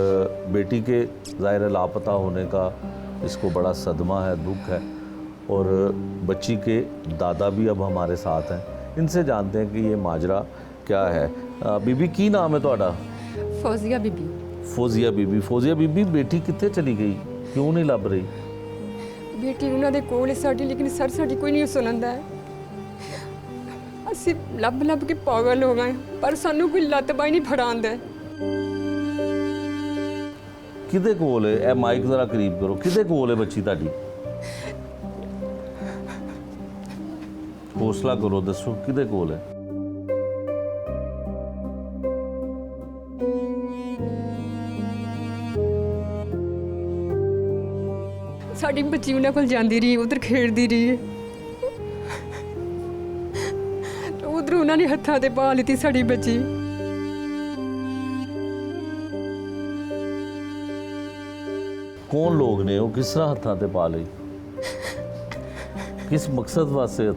बेटी के ज़ाहिर है लापता होने का इसको बड़ा सदमा है, दुख है, और बच्ची के दादा भी अब हमारे साथ हैं। इनसे जानते हैं कि ये माजरा क्या है। बीबी की नाम है ਤੁਹਾਡਾ? ਫੌਜ਼ੀਆ ਬੀਬੀ। फौजिया बीबी। फौजिया बीबी बेटी कितने चली गई, क्यों नहीं लभ रही? ਬੇਟੀ ਉਹਨਾਂ ਦੇ ਕੋਲ ਹੈ ਸਾਡੀ, ਲੇਕਿਨ ਸਰ ਸਾਡੀ ਕੋਈ ਨਹੀਂ ਸੁਣਦਾ ਹੈ। ਅਸੀਂ ਲੱਭ ਲੱਭ ਕੇ ਪਾਗਲ ਹੋ ਗਏ, ਪਰ ਸਾਨੂੰ ਕੋਈ ਲੱਤ ਬਾਈ ਨਹੀਂ ਫੜਾਉਂਦਾ। ਕਿਹਦੇ ਕੋਲ ਹੈ? ਇਹ ਮਾਈਕ ਜ਼ਰਾ ਕਰੀਬ ਕਰੋ। ਕਿਹਦੇ ਕੋਲ ਹੈ ਬੱਚੀ ਤੁਹਾਡੀ? ਹੌਸਲਾ ਕਰੋ, ਦੱਸੋ ਕਿਹਦੇ ਕੋਲ ਹੈ? ਸਾਡੀ ਬੱਚੀ ਉਹਨਾਂ ਕੋਲ ਜਾਂਦੀ ਰਹੀ, ਉਧਰ ਖੇਡਦੀ ਰਹੀ। ਉਧਰ ਉਹਨਾਂ ਨੇ ਹੱਥਾਂ ਤੇ ਪਾ ਲਿੱਤੀ ਸਾਡੀ ਬੱਚੀ। ਕੌਣ ਲੋਕ ਨੇ ਉਹ? ਕਿਸ ਤਰ੍ਹਾਂ ਹੱਥਾਂ ਤੇ ਪਾ ਲਈ? ਕਿਸ ਮਕਸਦ ਵਾਸਤੇ?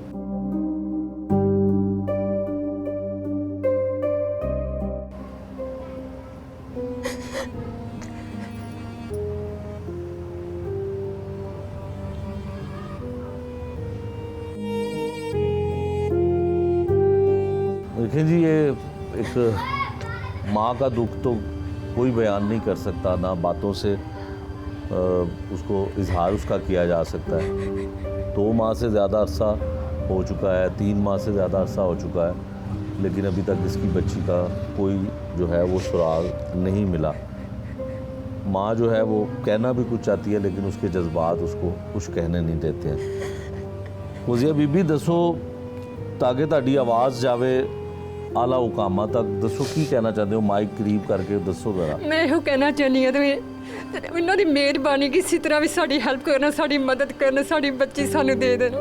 देखिए जी, ये एक माँ का दुख तो कोई बयान नहीं कर सकता, ना बातों से उसको इजहार उसका किया जा सकता है। 2 माह से ज़्यादा अरसा हो चुका है, 3 माह से ज़्यादा अरसा हो चुका है, लेकिन अभी तक इसकी बच्ची का कोई जो है वो सुराग नहीं मिला। माँ जो है वो कहना भी कुछ चाहती है, लेकिन उसके जज्बात उसको कुछ कहने नहीं देते हैं। फौजिया बीबी दसो, ताकि ताड़ी आवाज़ जावे आला हुकामा तक, दसो की कहना चाहते हो? माइक करीब करके दसो ज़रा। ਮੈਂ ਇਹੋ ਕਹਿਣਾ ਚਾਹੁੰਦੀ ਹਾਂ ਤੇ ਉਹਨਾਂ ਦੀ ਮਿਹਰਬਾਨੀ ਕਿਸੇ ਤਰ੍ਹਾਂ ਵੀ ਸਾਡੀ ਹੈਲਪ ਕਰਨਾ, ਸਾਡੀ ਮਦਦ ਕਰਨ, ਸਾਡੀ ਬੱਚੀ ਸਾਨੂੰ ਦੇ ਦੇਣ।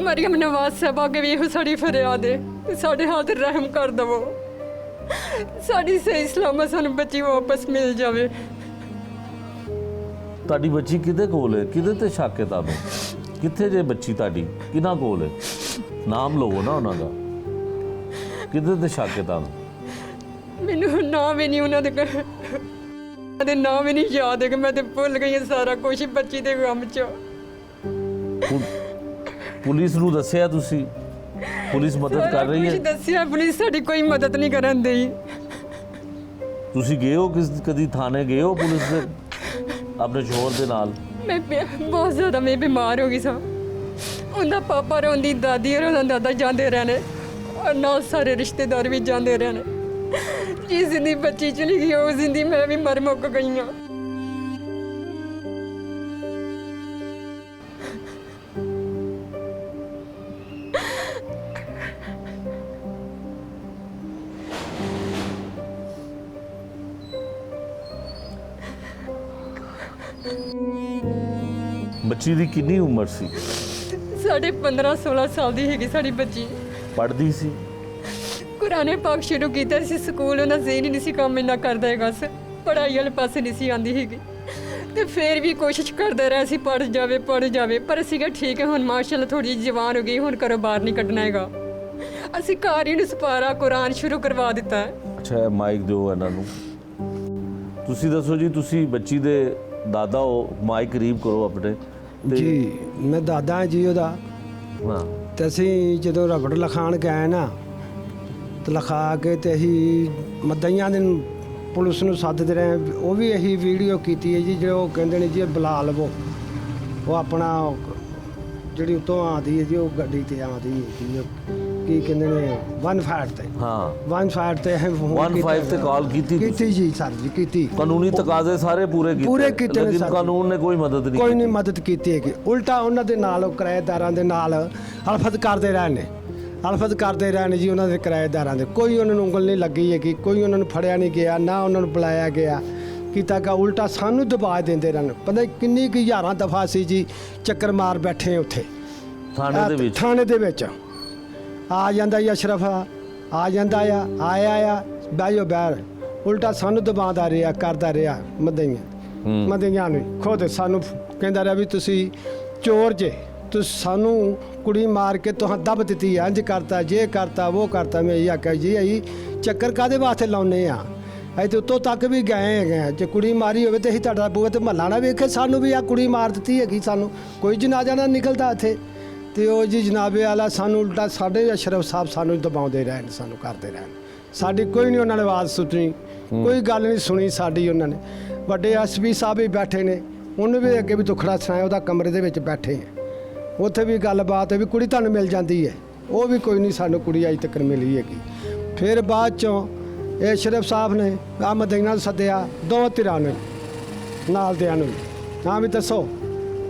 ਮਰੀਮ ਨਵਾਜ਼ ਸਾਹਿਬ ਅੱਗੇ ਵੀ ਇਹੋ ਸਾਡੀ ਫਰਿਆਦ ਹੈ ਕਿ ਸਾਡੇ ਹਾਲ ਤੇ ਰਹਿਮ ਕਰ ਦਵੋ। ਸਾਡੀ ਸਹੀ ਸਲਾਮਤ ਸਾਨੂੰ ਬੱਚੀ ਵਾਪਸ ਮਿਲ ਜਾਵੇ। ਤੁਹਾਡੀ ਬੱਚੀ ਕਿਹਦੇ ਕੋਲ ਹੈ? ਕਿਹਦੇ ਤੇ ਸ਼ੱਕ ਹੈ ਤੁਹਾਨੂੰ? ਕਿੱਥੇ ਜੇ ਬੱਚੀ ਤੁਹਾਡੀ? ਕਿਹਨਾਂ ਕੋਲ ਹੈ? ਨਾਮ ਲਵੋ ਨਾ ਉਹਨਾਂ ਦਾ। ਕਿਹਦੇ ਤੇ ਸ਼ੱਕ ਹੈ ਤੁਹਾਨੂੰ? ਮੈਨੂੰ ਨਾਂ ਵੀ ਨਹੀਂ ਉਹਨਾਂ ਦੇ ਨਾਂ ਵੀ ਨਹੀਂ ਯਾਦ ਹੈ ਕਿ ਮੈਂ ਤੇ ਭੁੱਲ ਗਈ ਹਾਂ ਸਾਰਾ ਕੁਝ ਬੱਚੀ ਦੇ ਗਮ 'ਚ। ਪੁਲਿਸ ਨੂੰ ਦੱਸਿਆ ਤੁਸੀਂ? ਪੁਲਿਸ ਮਦਦ ਕਰ ਰਹੀ ਕੁਝ ਹੈ? ਦੱਸਿਆ ਪੁਲਿਸ ਸਾਡੀ ਕੋਈ ਮਦਦ ਨਹੀਂ ਕਰਨ ਦੇਈ। ਤੁਸੀਂ ਗਏ ਹੋ ਕਦੀ ਥਾਣੇ ਗਏ ਹੋ ਪੁਲਿਸ ਦੇ ਆਪਣੇ ਸ਼ੋਹਰ ਦੇ ਨਾਲ? ਬਹੁਤ ਜ਼ਿਆਦਾ ਮੈਂ ਬਿਮਾਰ ਹੋ ਗਈ ਸਾਂ। ਉਹਦਾ ਪਾਪਾ ਰੋਂਦੀ, ਦਾਦੀ ਔਰ ਉਹਦਾ ਦਾਦਾ ਜਾਂਦੇ ਰਹੇ ਨੇ, ਔਰ ਨਾਲ ਸਾਰੇ ਰਿਸ਼ਤੇਦਾਰ ਵੀ ਜਾਂਦੇ ਰਹੇ ਨੇ। ਜਿਸ ਦਿਨ ਦੀ ਬੱਚੀ ਚਲੀ ਗਈ ਉਸ ਦਿਨ ਦੀ ਮੈਂ ਵੀ ਮਰ ਮੁੱਕ ਗਈ ਹਾਂ। ਬੱਚੀ ਦੀ ਕਿੰਨੀ ਉਮਰ ਸੀ? ਸਾਡੇ 15-16 ਸਾਲ ਦੀ ਹੈਗੀ ਸਾਡੀ ਬੱਚੀ। ਪੜ੍ਹਦੀ ਸੀ? ਕੁਰਾਨੇ ਪਾਕ ਸ਼ੁਰੂ ਕੀਤਾ ਸੀ ਸਕੂਲ, ਉਹਨਾਂ ਜ਼ੇਨ ਹੀ ਨਹੀਂ ਸੀ ਕੰਮ ਇੰਨਾ ਕਰਦਾ ਹੈਗਾ ਸੀ, ਪੜ੍ਹਾਈ ਵਾਲੇ ਪਾਸੇ ਨਹੀਂ ਸੀ ਆਉਂਦੀ ਹੈਗੀ। ਤੇ ਫਿਰ ਵੀ ਕੋਸ਼ਿਸ਼ ਕਰਦੇ ਰਹੇ ਸੀ ਪੜ੍ਹ ਜਾਵੇ, ਪਰ ਅਸੀਂ ਕਿਹਾ ਠੀਕ ਹੈ ਹੁਣ ਮਾਸ਼ਾਅੱਲਾ ਥੋੜੀ ਜਿਹੀ ਜਵਾਨ ਹੋ ਗਈ, ਹੁਣ ਘਰੋਂ ਬਾਹਰ ਨਹੀਂ ਕੱਢਣਾ ਹੈਗਾ। ਅਸੀਂ ਘਰ ਹੀ ਨੂੰ ਸਪਾਰਾ ਕੁਰਾਨ ਸ਼ੁਰੂ ਕਰਵਾ ਦਿੱਤਾ ਹੈ। ਅੱਛਾ, ਮਾਈਕ ਦਿਓ ਇਹਨਾਂ ਨੂੰ। ਤੁਸੀਂ ਦੱਸੋ ਜੀ, ਤੁਸੀਂ ਬੱਚੀ ਦੇ ਦਾਦਾ ਹੋ, ਮਾਈਕ ਕਰੀਬ ਕਰੋ ਆਪਣੇ ਜੀ ਮੈਂ ਦਾਦਾ ਹਾਂ ਜੀ ਉਹਦਾ। ਹਾਂ। ਤੇ ਅਸੀਂ ਜਦੋਂ ਰਗੜ ਲਿਖਾਣ ਗਏ ਨਾ ਤੇ ਲਿਖਾ ਕੇ ਤੇ ਅਸੀਂ ਮਦਈਆਂ ਦੇ ਪੁਲਿਸ ਨੂੰ ਸੱਦਦੇ ਰਹੇ। ਉਹ ਵੀ ਇਹੀ ਵੀਡੀਓ ਕੀਤੀ ਹੈ ਜੀ, ਜਿਹੜੇ ਉਹ ਕਹਿੰਦੇ ਨੇ ਜੀ ਬੁਲਾ ਲਵੋ। ਉਹ ਆਪਣਾ ਜਿਹੜੀ ਉਤੋਂ ਆਉਂਦੀ ਹੈ ਜੀ, ਉਹ ਗੱਡੀ ਤੇ ਆਉਂਦੀ ਹੈ ਜੀ, ਕੀ ਕਹਿੰਦੇ ਨੇ 15 ਤੇ। ਹਾਂ, 15 ਤੇ ਇਹ ਫੋਨ 15 ਤੇ ਕਾਲ ਕੀਤੀ ਜੀ ਸਰ ਜੀ, ਕੀਤੀ। ਕਾਨੂੰਨੀ ਤਕਾਜ਼ੇ ਸਾਰੇ ਪੂਰੇ ਕੀਤੇ ਨੇ ਲੇਕਿਨ ਸਰ। ਕਾਨੂੰਨ ਨੇ ਕੋਈ ਮਦਦ ਨਹੀਂ ਕੋਈ ਕੀਤੀ। ਨਹੀਂ ਮਦਦ ਕੀਤੀ ਹੈਗੀ, ਉਲਟਾ ਉਹਨਾਂ ਦੇ ਨਾਲ ਉਹ ਕਿਰਾਏਦਾਰਾਂ ਦੇ ਨਾਲ ਹਲਫਤ ਕਰਦੇ ਰਹੇ ਨੇ ਜੀ ਉਹਨਾਂ ਦੇ ਕਿਰਾਏਦਾਰਾਂ ਦੇ। ਕੋਈ ਉਹਨਾਂ ਨੂੰ ਉਂਗਲ ਨਹੀਂ ਲੱਗੀ ਹੈਗੀ, ਕੋਈ ਉਹਨਾਂ ਨੂੰ ਫੜਿਆ ਨਹੀਂ ਗਿਆ, ਨਾ ਉਹਨਾਂ ਨੂੰ ਬੁਲਾਇਆ ਗਿਆ ਕੀਤਾ ਗਾ। ਉਲਟਾ ਸਾਨੂੰ ਦਬਾਅ ਦਿੰਦੇ ਰਹਿਣ। ਪਤਾ ਨਹੀਂ ਕਿੰਨੀ ਕੁ ਹਜ਼ਾਰਾਂ ਦਫਾ ਸੀ ਜੀ ਚੱਕਰ ਮਾਰ ਬੈਠੇ ਉੱਥੇ ਥਾਣੇ ਦੇ ਵਿੱਚ। ਆ ਜਾਂਦਾ ਜੀ ਅਸ਼ਰਫ, ਆ ਜਾਂਦਾ ਆਇਆ ਬਹਿ ਬਾਹਰ। ਉਲਟਾ ਸਾਨੂੰ ਦਬਾਉਂਦਾ ਰਿਹਾ, ਕਰਦਾ ਰਿਹਾ ਮਦਈਆਂ ਨੂੰ ਖੁਦ ਸਾਨੂੰ ਕਹਿੰਦਾ ਰਿਹਾ ਵੀ ਤੁਸੀਂ ਚੋਰ ਜੇ, ਤੁਸੀਂ ਸਾਨੂੰ ਕੁੜੀ ਮਾਰ ਕੇ ਤੁਹਾਂ ਦੱਬ ਦਿੱਤੀ, ਇੰਝ ਕਰਤਾ, ਜੇ ਕਰਤਾ, ਉਹ ਕਰਤਾ। ਮੈਂ ਇਹ ਆਖਿਆ ਜੀ ਅਸੀਂ ਚੱਕਰ ਕਾਹਦੇ ਵਾਸਤੇ ਲਾਉਂਦੇ ਆ? ਅਸੀਂ ਤੇ ਉੱਤੋਂ ਤੱਕ ਵੀ ਗਏ ਹੈਗੇ। ਜੇ ਕੁੜੀ ਮਾਰੀ ਹੋਵੇ ਤੇ ਅਸੀਂ ਤੁਹਾਡਾ ਬੂਹੇ ਤੇ ਮਹੱਲਾ ਨਾ ਵੇਖੇ ਸਾਨੂੰ ਵੀ ਆ ਕੁੜੀ ਮਾਰ ਦਿੱਤੀ ਹੈਗੀ, ਸਾਨੂੰ ਕੋਈ ਜਨਾਜ਼ਾ ਨਾ ਨਿਕਲਦਾ ਇੱਥੇ। ਤੇ ਉਹ ਜੀ ਜਨਾਬੇ ਵਾਲਾ ਸਾਨੂੰ ਉਲਟਾ ਸਾਡੇ ਅਸ਼ਰਫ ਸਾਹਿਬ ਸਾਨੂੰ ਦਬਾਉਂਦੇ ਰਹਿਣ, ਸਾਨੂੰ ਕਰਦੇ ਰਹਿਣ। ਸਾਡੀ ਕੋਈ ਨਹੀਂ ਉਹਨਾਂ ਨੇ ਆਵਾਜ਼ ਸੁਣੀ, ਕੋਈ ਗੱਲ ਨਹੀਂ ਸੁਣੀ ਸਾਡੀ ਉਹਨਾਂ ਨੇ। ਵੱਡੇ ਐਸਪੀ ਸਾਹਿਬ ਵੀ ਬੈਠੇ ਨੇ, ਉਹਨੂੰ ਵੀ ਅੱਗੇ ਵੀ ਦੁੱਖੜਾ ਸੁਣਾਇਆ, ਉਹਦਾ ਕਮਰੇ ਦੇ ਵਿੱਚ ਬੈਠੇ ਆ। ਉੱਥੇ ਵੀ ਗੱਲਬਾਤ ਹੈ ਵੀ ਕੁੜੀ ਤੁਹਾਨੂੰ ਮਿਲ ਜਾਂਦੀ ਹੈ, ਉਹ ਵੀ ਕੋਈ ਨਹੀਂ ਸਾਨੂੰ ਕੁੜੀ ਅਜੇ ਤੱਕ ਮਿਲੀ ਹੈਗੀ। ਫਿਰ ਬਾਅਦ ਚੋਂ ਇਹ ਅਸ਼ਰਫ ਸਾਹਿਬ ਨੇ ਆ ਮਦਈਆਂ ਨੂੰ ਸੱਦਿਆ, ਦੋ ਧਿਰਾਂ ਨੂੰ ਨਾਲ ਦਿਆਂ ਨੂੰ। ਹਾਂ ਵੀ ਦੱਸੋ,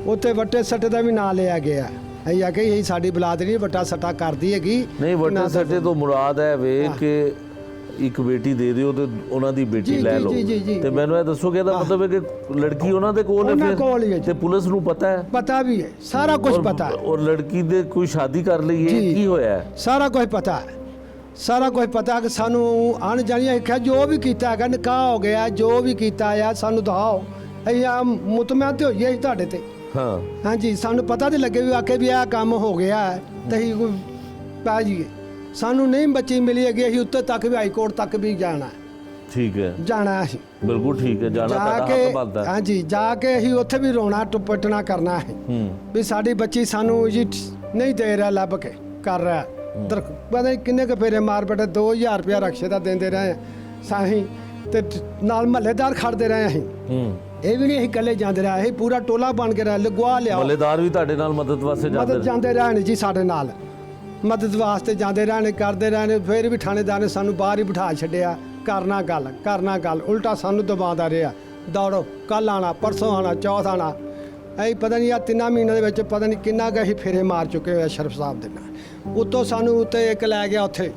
ਉੱਥੇ ਵੱਟੇ ਸੱਟੇ ਦਾ ਵੀ ਨਾਂ ਲਿਆ ਗਿਆ। ਅਸੀਂ ਆ ਕਿ ਸਾਡੀ ਬਲਾਦ ਨਹੀਂ ਵੱਟਾ ਸੱਟਾ ਕਰਦੀ ਹੈਗੀ। ਨਹੀਂ, ਵੱਟੇ ਸੱਟੇ ਤੋਂ ਮੁਰਾਦ ਹੈ ਵੇ ਕਿ ਇੱਕ ਬੇਟੀ ਦੇ ਦਿਓ ਤੇ ਉਹਨਾਂ ਦੀ ਬੇਟੀ ਲੈ ਲਓ। ਤੇ ਮੈਨੂੰ ਇਹ ਦੱਸੋ ਕਿ ਇਹਦਾ ਮਤਲਬ ਹੈ ਕਿ ਲੜਕੀ ਉਹਨਾਂ ਦੇ ਕੋਲ ਹੈ ਫਿਰ? ਤੇ ਪੁਲਿਸ ਨੂੰ ਪਤਾ ਹੈ? ਪਤਾ ਵੀ ਹੈ, ਸਾਰਾ ਕੁਝ ਪਤਾ ਹੈ। ਔਰ ਲੜਕੀ ਦੇ ਕੋਈ ਸ਼ਾਦੀ ਕਰ ਲਈ ਹੈ, ਕੀ ਹੋਇਆ ਹੈ? ਸਾਰਾ ਕੁਝ ਪਤਾ ਹੈ, ਸਾਰਾ ਕੁਝ ਪਤਾ ਕਿ ਸਾਨੂੰ ਆਣ ਜਾਣੀ ਆਖਿਆ ਜੋ ਵੀ ਕੀਤਾ ਹੈਗਾ, ਨਿਕਾਹ ਹੋ ਗਿਆ, ਜੋ ਵੀ ਕੀਤਾ ਆ ਸਾਨੂੰ ਦਿਖਾਓ। ਅਸੀਂ ਆ ਮੁਤਮਿਨ ਤੇ ਹੋਈਏ ਤੁਹਾਡੇ ਤੇ। ਹਾਂ, ਹਾਂਜੀ, ਸਾਨੂੰ ਪਤਾ ਤੇ ਲੱਗੇ ਵੀ ਆਕੇ ਵੀ ਇਹ ਕੰਮ ਹੋ ਗਿਆ ਤੇ ਅਸੀਂ ਕੋਈ ਪੈ ਜਾਈਏ। ਸਾਨੂੰ ਨਹੀਂ ਬੱਚੀ ਮਿਲੀ ਹੈਗੀ, ਅਸੀਂ ਉੱਤੇ ਤੱਕ ਵੀ ਹਾਈ ਕੋਰਟ ਤੱਕ ਵੀ ਜਾਣਾ। ਠੀਕ ਹੈ, ਜਾਣਾ ਅਸੀਂ ਬਿਲਕੁਲ ਠੀਕ ਹੈ, ਜਾਣਾ ਤੁਹਾਡਾ ਹੱਕ ਬਣਦਾ ਹੈ। ਹਾਂਜੀ, ਜਾ ਕੇ ਅਸੀਂ ਉੱਥੇ ਵੀ ਰੋਣਾ ਟੁੱਪਟਣਾ ਕਰਨਾ ਹੈ ਵੀ ਸਾਡੀ ਬੱਚੀ ਸਾਨੂੰ ਜੀ ਨਹੀਂ ਦੇ ਰਿਹਾ, ਲੱਭ ਕੇ ਕਰ ਰਿਹਾ। ਪਤਾ ਨਹੀਂ ਕਿੰਨੇ ਕੁ ਫੇਰੇ ਮਾਰ ਬੈਠੇ, 2000 ਰੁਪਇਆ ਰਕਸ਼ੇ ਦਾ ਦਿੰਦੇ ਰਹੇ ਸਾਹੀਂ, ਤੇ ਨਾਲ ਮਹੱਲੇਦਾਰ ਖੜਦੇ ਰਹੇ ਅਸੀਂ। ਇਹ ਵੀ ਨਹੀਂ ਅਸੀਂ ਇਕੱਲੇ ਜਾਂਦੇ ਰਹੇ, ਅਸੀਂ ਪੂਰਾ ਟੋਲਾ ਬਣ ਕੇ ਰਹੇ, ਲਗਵਾ ਲਿਆ। ਮਹੱਲੇਦਾਰ ਵੀ ਤੁਹਾਡੇ ਨਾਲ ਮਦਦ ਵਾਸਤੇ ਜਾਂਦੇ ਰਹੇ ਨੇ ਜੀ, ਸਾਡੇ ਨਾਲ ਮਦਦ ਵਾਸਤੇ ਜਾਂਦੇ ਰਹੇ ਨੇ, ਕਰਦੇ ਰਹੇ ਨੇ। ਫਿਰ ਵੀ ਥਾਣੇਦਾਰ ਨੇ ਸਾਨੂੰ ਬਾਹਰ ਹੀ ਬਿਠਾ ਛੱਡਿਆ, ਕਰਨਾ ਗੱਲ। ਉਲਟਾ ਸਾਨੂੰ ਦਬਾਉਂਦਾ ਰਿਹਾ, ਦੌੜੋ, ਕੱਲ ਆਣਾ, ਪਰਸੋਂ ਆਣਾ, ਚੌਥ ਆਣਾ। ਅਸੀਂ ਪਤਾ ਨਹੀਂ ਆ 3 ਮਹੀਨਿਆਂ ਦੇ ਵਿੱਚ ਪਤਾ ਨਹੀਂ ਕਿੰਨਾ ਕੁ ਅਸੀਂ ਫੇਰੇ ਮਾਰ ਚੁੱਕੇ ਹੋਏ ਸ਼ਰਫ ਸਾਹਿਬ ਦੇ ਨਾਲ। ਉੱਤੋਂ ਸਾਨੂੰ ਉੱਤੇ ਇੱਕ ਲੈ ਗਿਆ ਉੱਥੇ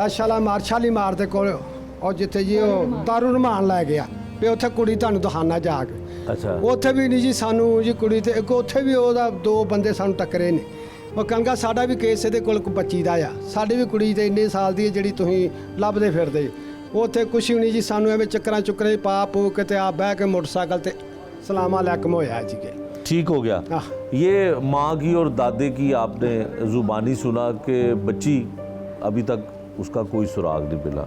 ਸ਼ਾਲੀ ਮਾਰ ਦੇ ਕੋਲ, ਉਹ ਜਿੱਥੇ ਜੀ ਉਹ ਦਾਰੂ ਰਮਾਨ ਲੈ ਗਿਆ ਵੀ ਉੱਥੇ ਕੁੜੀ ਤੁਹਾਨੂੰ ਦਿਖਾਣਾ ਜਾ ਕੇ। ਅੱਛਾ, ਉੱਥੇ ਵੀ ਨਹੀਂ ਜੀ ਸਾਨੂੰ ਜੀ ਕੁੜੀ ਤੇ ਇੱਕ ਉੱਥੇ ਵੀ ਉਹਦਾ 2 ਬੰਦੇ ਸਾਨੂੰ ਟੱਕਰੇ ਨੇ। ਉਹ ਕਹਿੰਦਾ ਸਾਡਾ ਵੀ ਕੇਸ ਇਹਦੇ ਕੋਲ ਬੱਚੀ ਦਾ ਆ, ਸਾਡੀ ਵੀ ਕੁੜੀ ਤੇ ਇੰਨੇ ਸਾਲ ਦੀ ਹੈ ਜਿਹੜੀ ਤੁਸੀਂ ਲੱਭਦੇ ਫਿਰਦੇ। ਉੱਥੇ ਕੁਛ ਵੀ ਨਹੀਂ ਜੀ, ਸਾਨੂੰ ਐਵੇਂ ਚੱਕਰਾਂ ਪਾ ਪੂ ਕੇ ਤੇ ਆ ਬਹਿ ਕੇ ਮੋਟਰਸਾਈਕਲ ਤੇ सलाम अलैकुम होया जी के। ठीक हो गया। ये माँ की और दादे की आपने ज़ुबानी सुना कि बच्ची अभी तक उसका कोई सुराग नहीं मिला।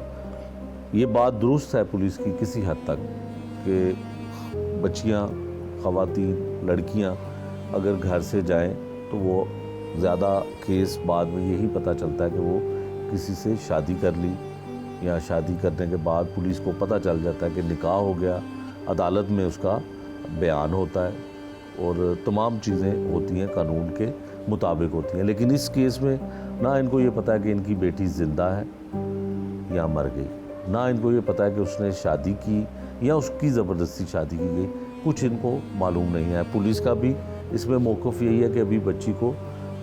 ये बात दुरुस्त है पुलिस की किसी हद तक कि बच्चियाँ, ख़वातीन, लड़कियाँ अगर घर से जाएं तो वो ज़्यादा केस बाद में यही पता चलता है कि वो किसी से शादी कर ली, या शादी करने के बाद पुलिस को पता चल जाता है कि निकाह हो गया, अदालत में उसका बयान होता है और तमाम चीज़ें होती हैं कानून के मुताबिक होती हैं। लेकिन इस केस में ना इनको ये पता है कि इनकी बेटी ज़िंदा है या मर गई, ना इनको ये पता है कि उसने शादी की या उसकी ज़बरदस्ती शादी की गई, कुछ इनको मालूम नहीं है। पुलिस का भी इसमें मौक़िफ़ यही है कि अभी बच्ची को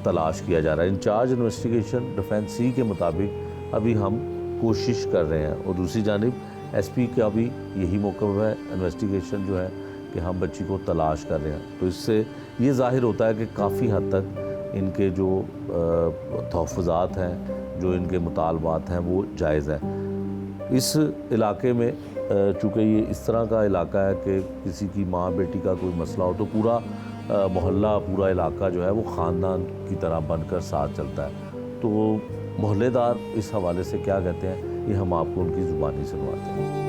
तलाश किया जा रहा है। इंचार्ज इन्वेस्टिगेशन डिफेंस सी के मुताबिक अभी हम कोशिश कर रहे हैं, और दूसरी जानिब एसपी का भी यही मौक़िफ़ है, इन्वेस्टिगेशन जो है कि हम बच्ची को तलाश कर रहे हैं। तो इससे ये ज़ाहिर होता है कि काफ़ी हद तक इनके जो तहफ़्फ़ुज़ात हैं, जो इनके मुतालबात हैं, वो जायज़ हैं। इस इलाके में चूँकि ये इस तरह का इलाका है कि किसी की माँ बेटी का कोई मसला हो तो पूरा मोहल्ला, पूरा इलाका जो है वो ख़ानदान की तरह बनकर साथ चलता है। तो मोहल्लेदार इस हवाले से क्या कहते हैं, ये हम आपको उनकी ज़ुबानी सुनवाते हैं।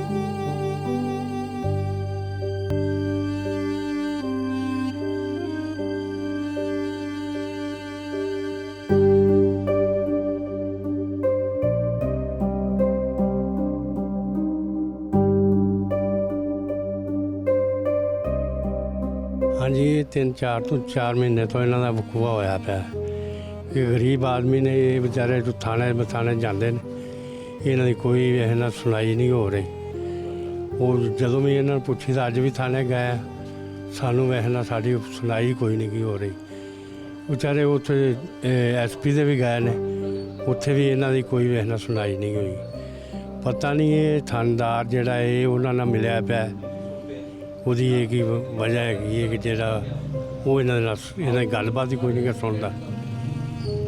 हाँ जी, 3-4 ਮਹੀਨੇ ਤੋਂ ਇਹਨਾਂ ਦਾ ਵਕੂਆ ਹੋਇਆ ਪਿਆ ਕਿ ਗਰੀਬ ਆਦਮੀ ਨੇ, ਇਹ ਵਿਚਾਰੇ ਜੋ ਥਾਣੇ ਜਾਂਦੇ ਨੇ, ਇਹਨਾਂ ਦੀ ਕੋਈ ਇਹਨਾਂ ਸੁਣਾਈ ਨਹੀਂ ਹੋ ਰਹੀ। ਉਹ ਜਦੋਂ ਵੀ ਇਹਨਾਂ ਨੂੰ ਪੁੱਛੀ ਤਾਂ ਅੱਜ ਵੀ ਥਾਣੇ ਗਏ, ਸਾਨੂੰ ਵੇਖਣਾ ਸਾਡੀ ਸੁਣਾਈ ਕੋਈ ਨਹੀਂ ਕੀ ਹੋ ਰਹੀ। ਵਿਚਾਰੇ ਉੱਥੇ ਐਸਪੀ ਦੇ ਵੀ ਗਏ ਨੇ, ਉੱਥੇ ਵੀ ਇਹਨਾਂ ਦੀ ਕੋਈ ਵੇਖਣਾ ਸੁਣਾਈ ਨਹੀਂ ਹੋਈ। ਪਤਾ ਨਹੀਂ ਇਹ ਥਾਣੇਦਾਰ ਜਿਹੜਾ ਇਹ ਉਹਨਾਂ ਨਾਲ ਮਿਲਿਆ ਪਿਆ, ਉਹਦੀ ਇਹ ਕੀ ਵਜ੍ਹਾ ਹੈਗੀ ਹੈ ਕਿ ਜਿਹੜਾ ਉਹ ਇਹਨਾਂ ਦੀ ਗੱਲਬਾਤ ਹੀ ਕੋਈ ਨਹੀਂ ਸੁਣਦਾ।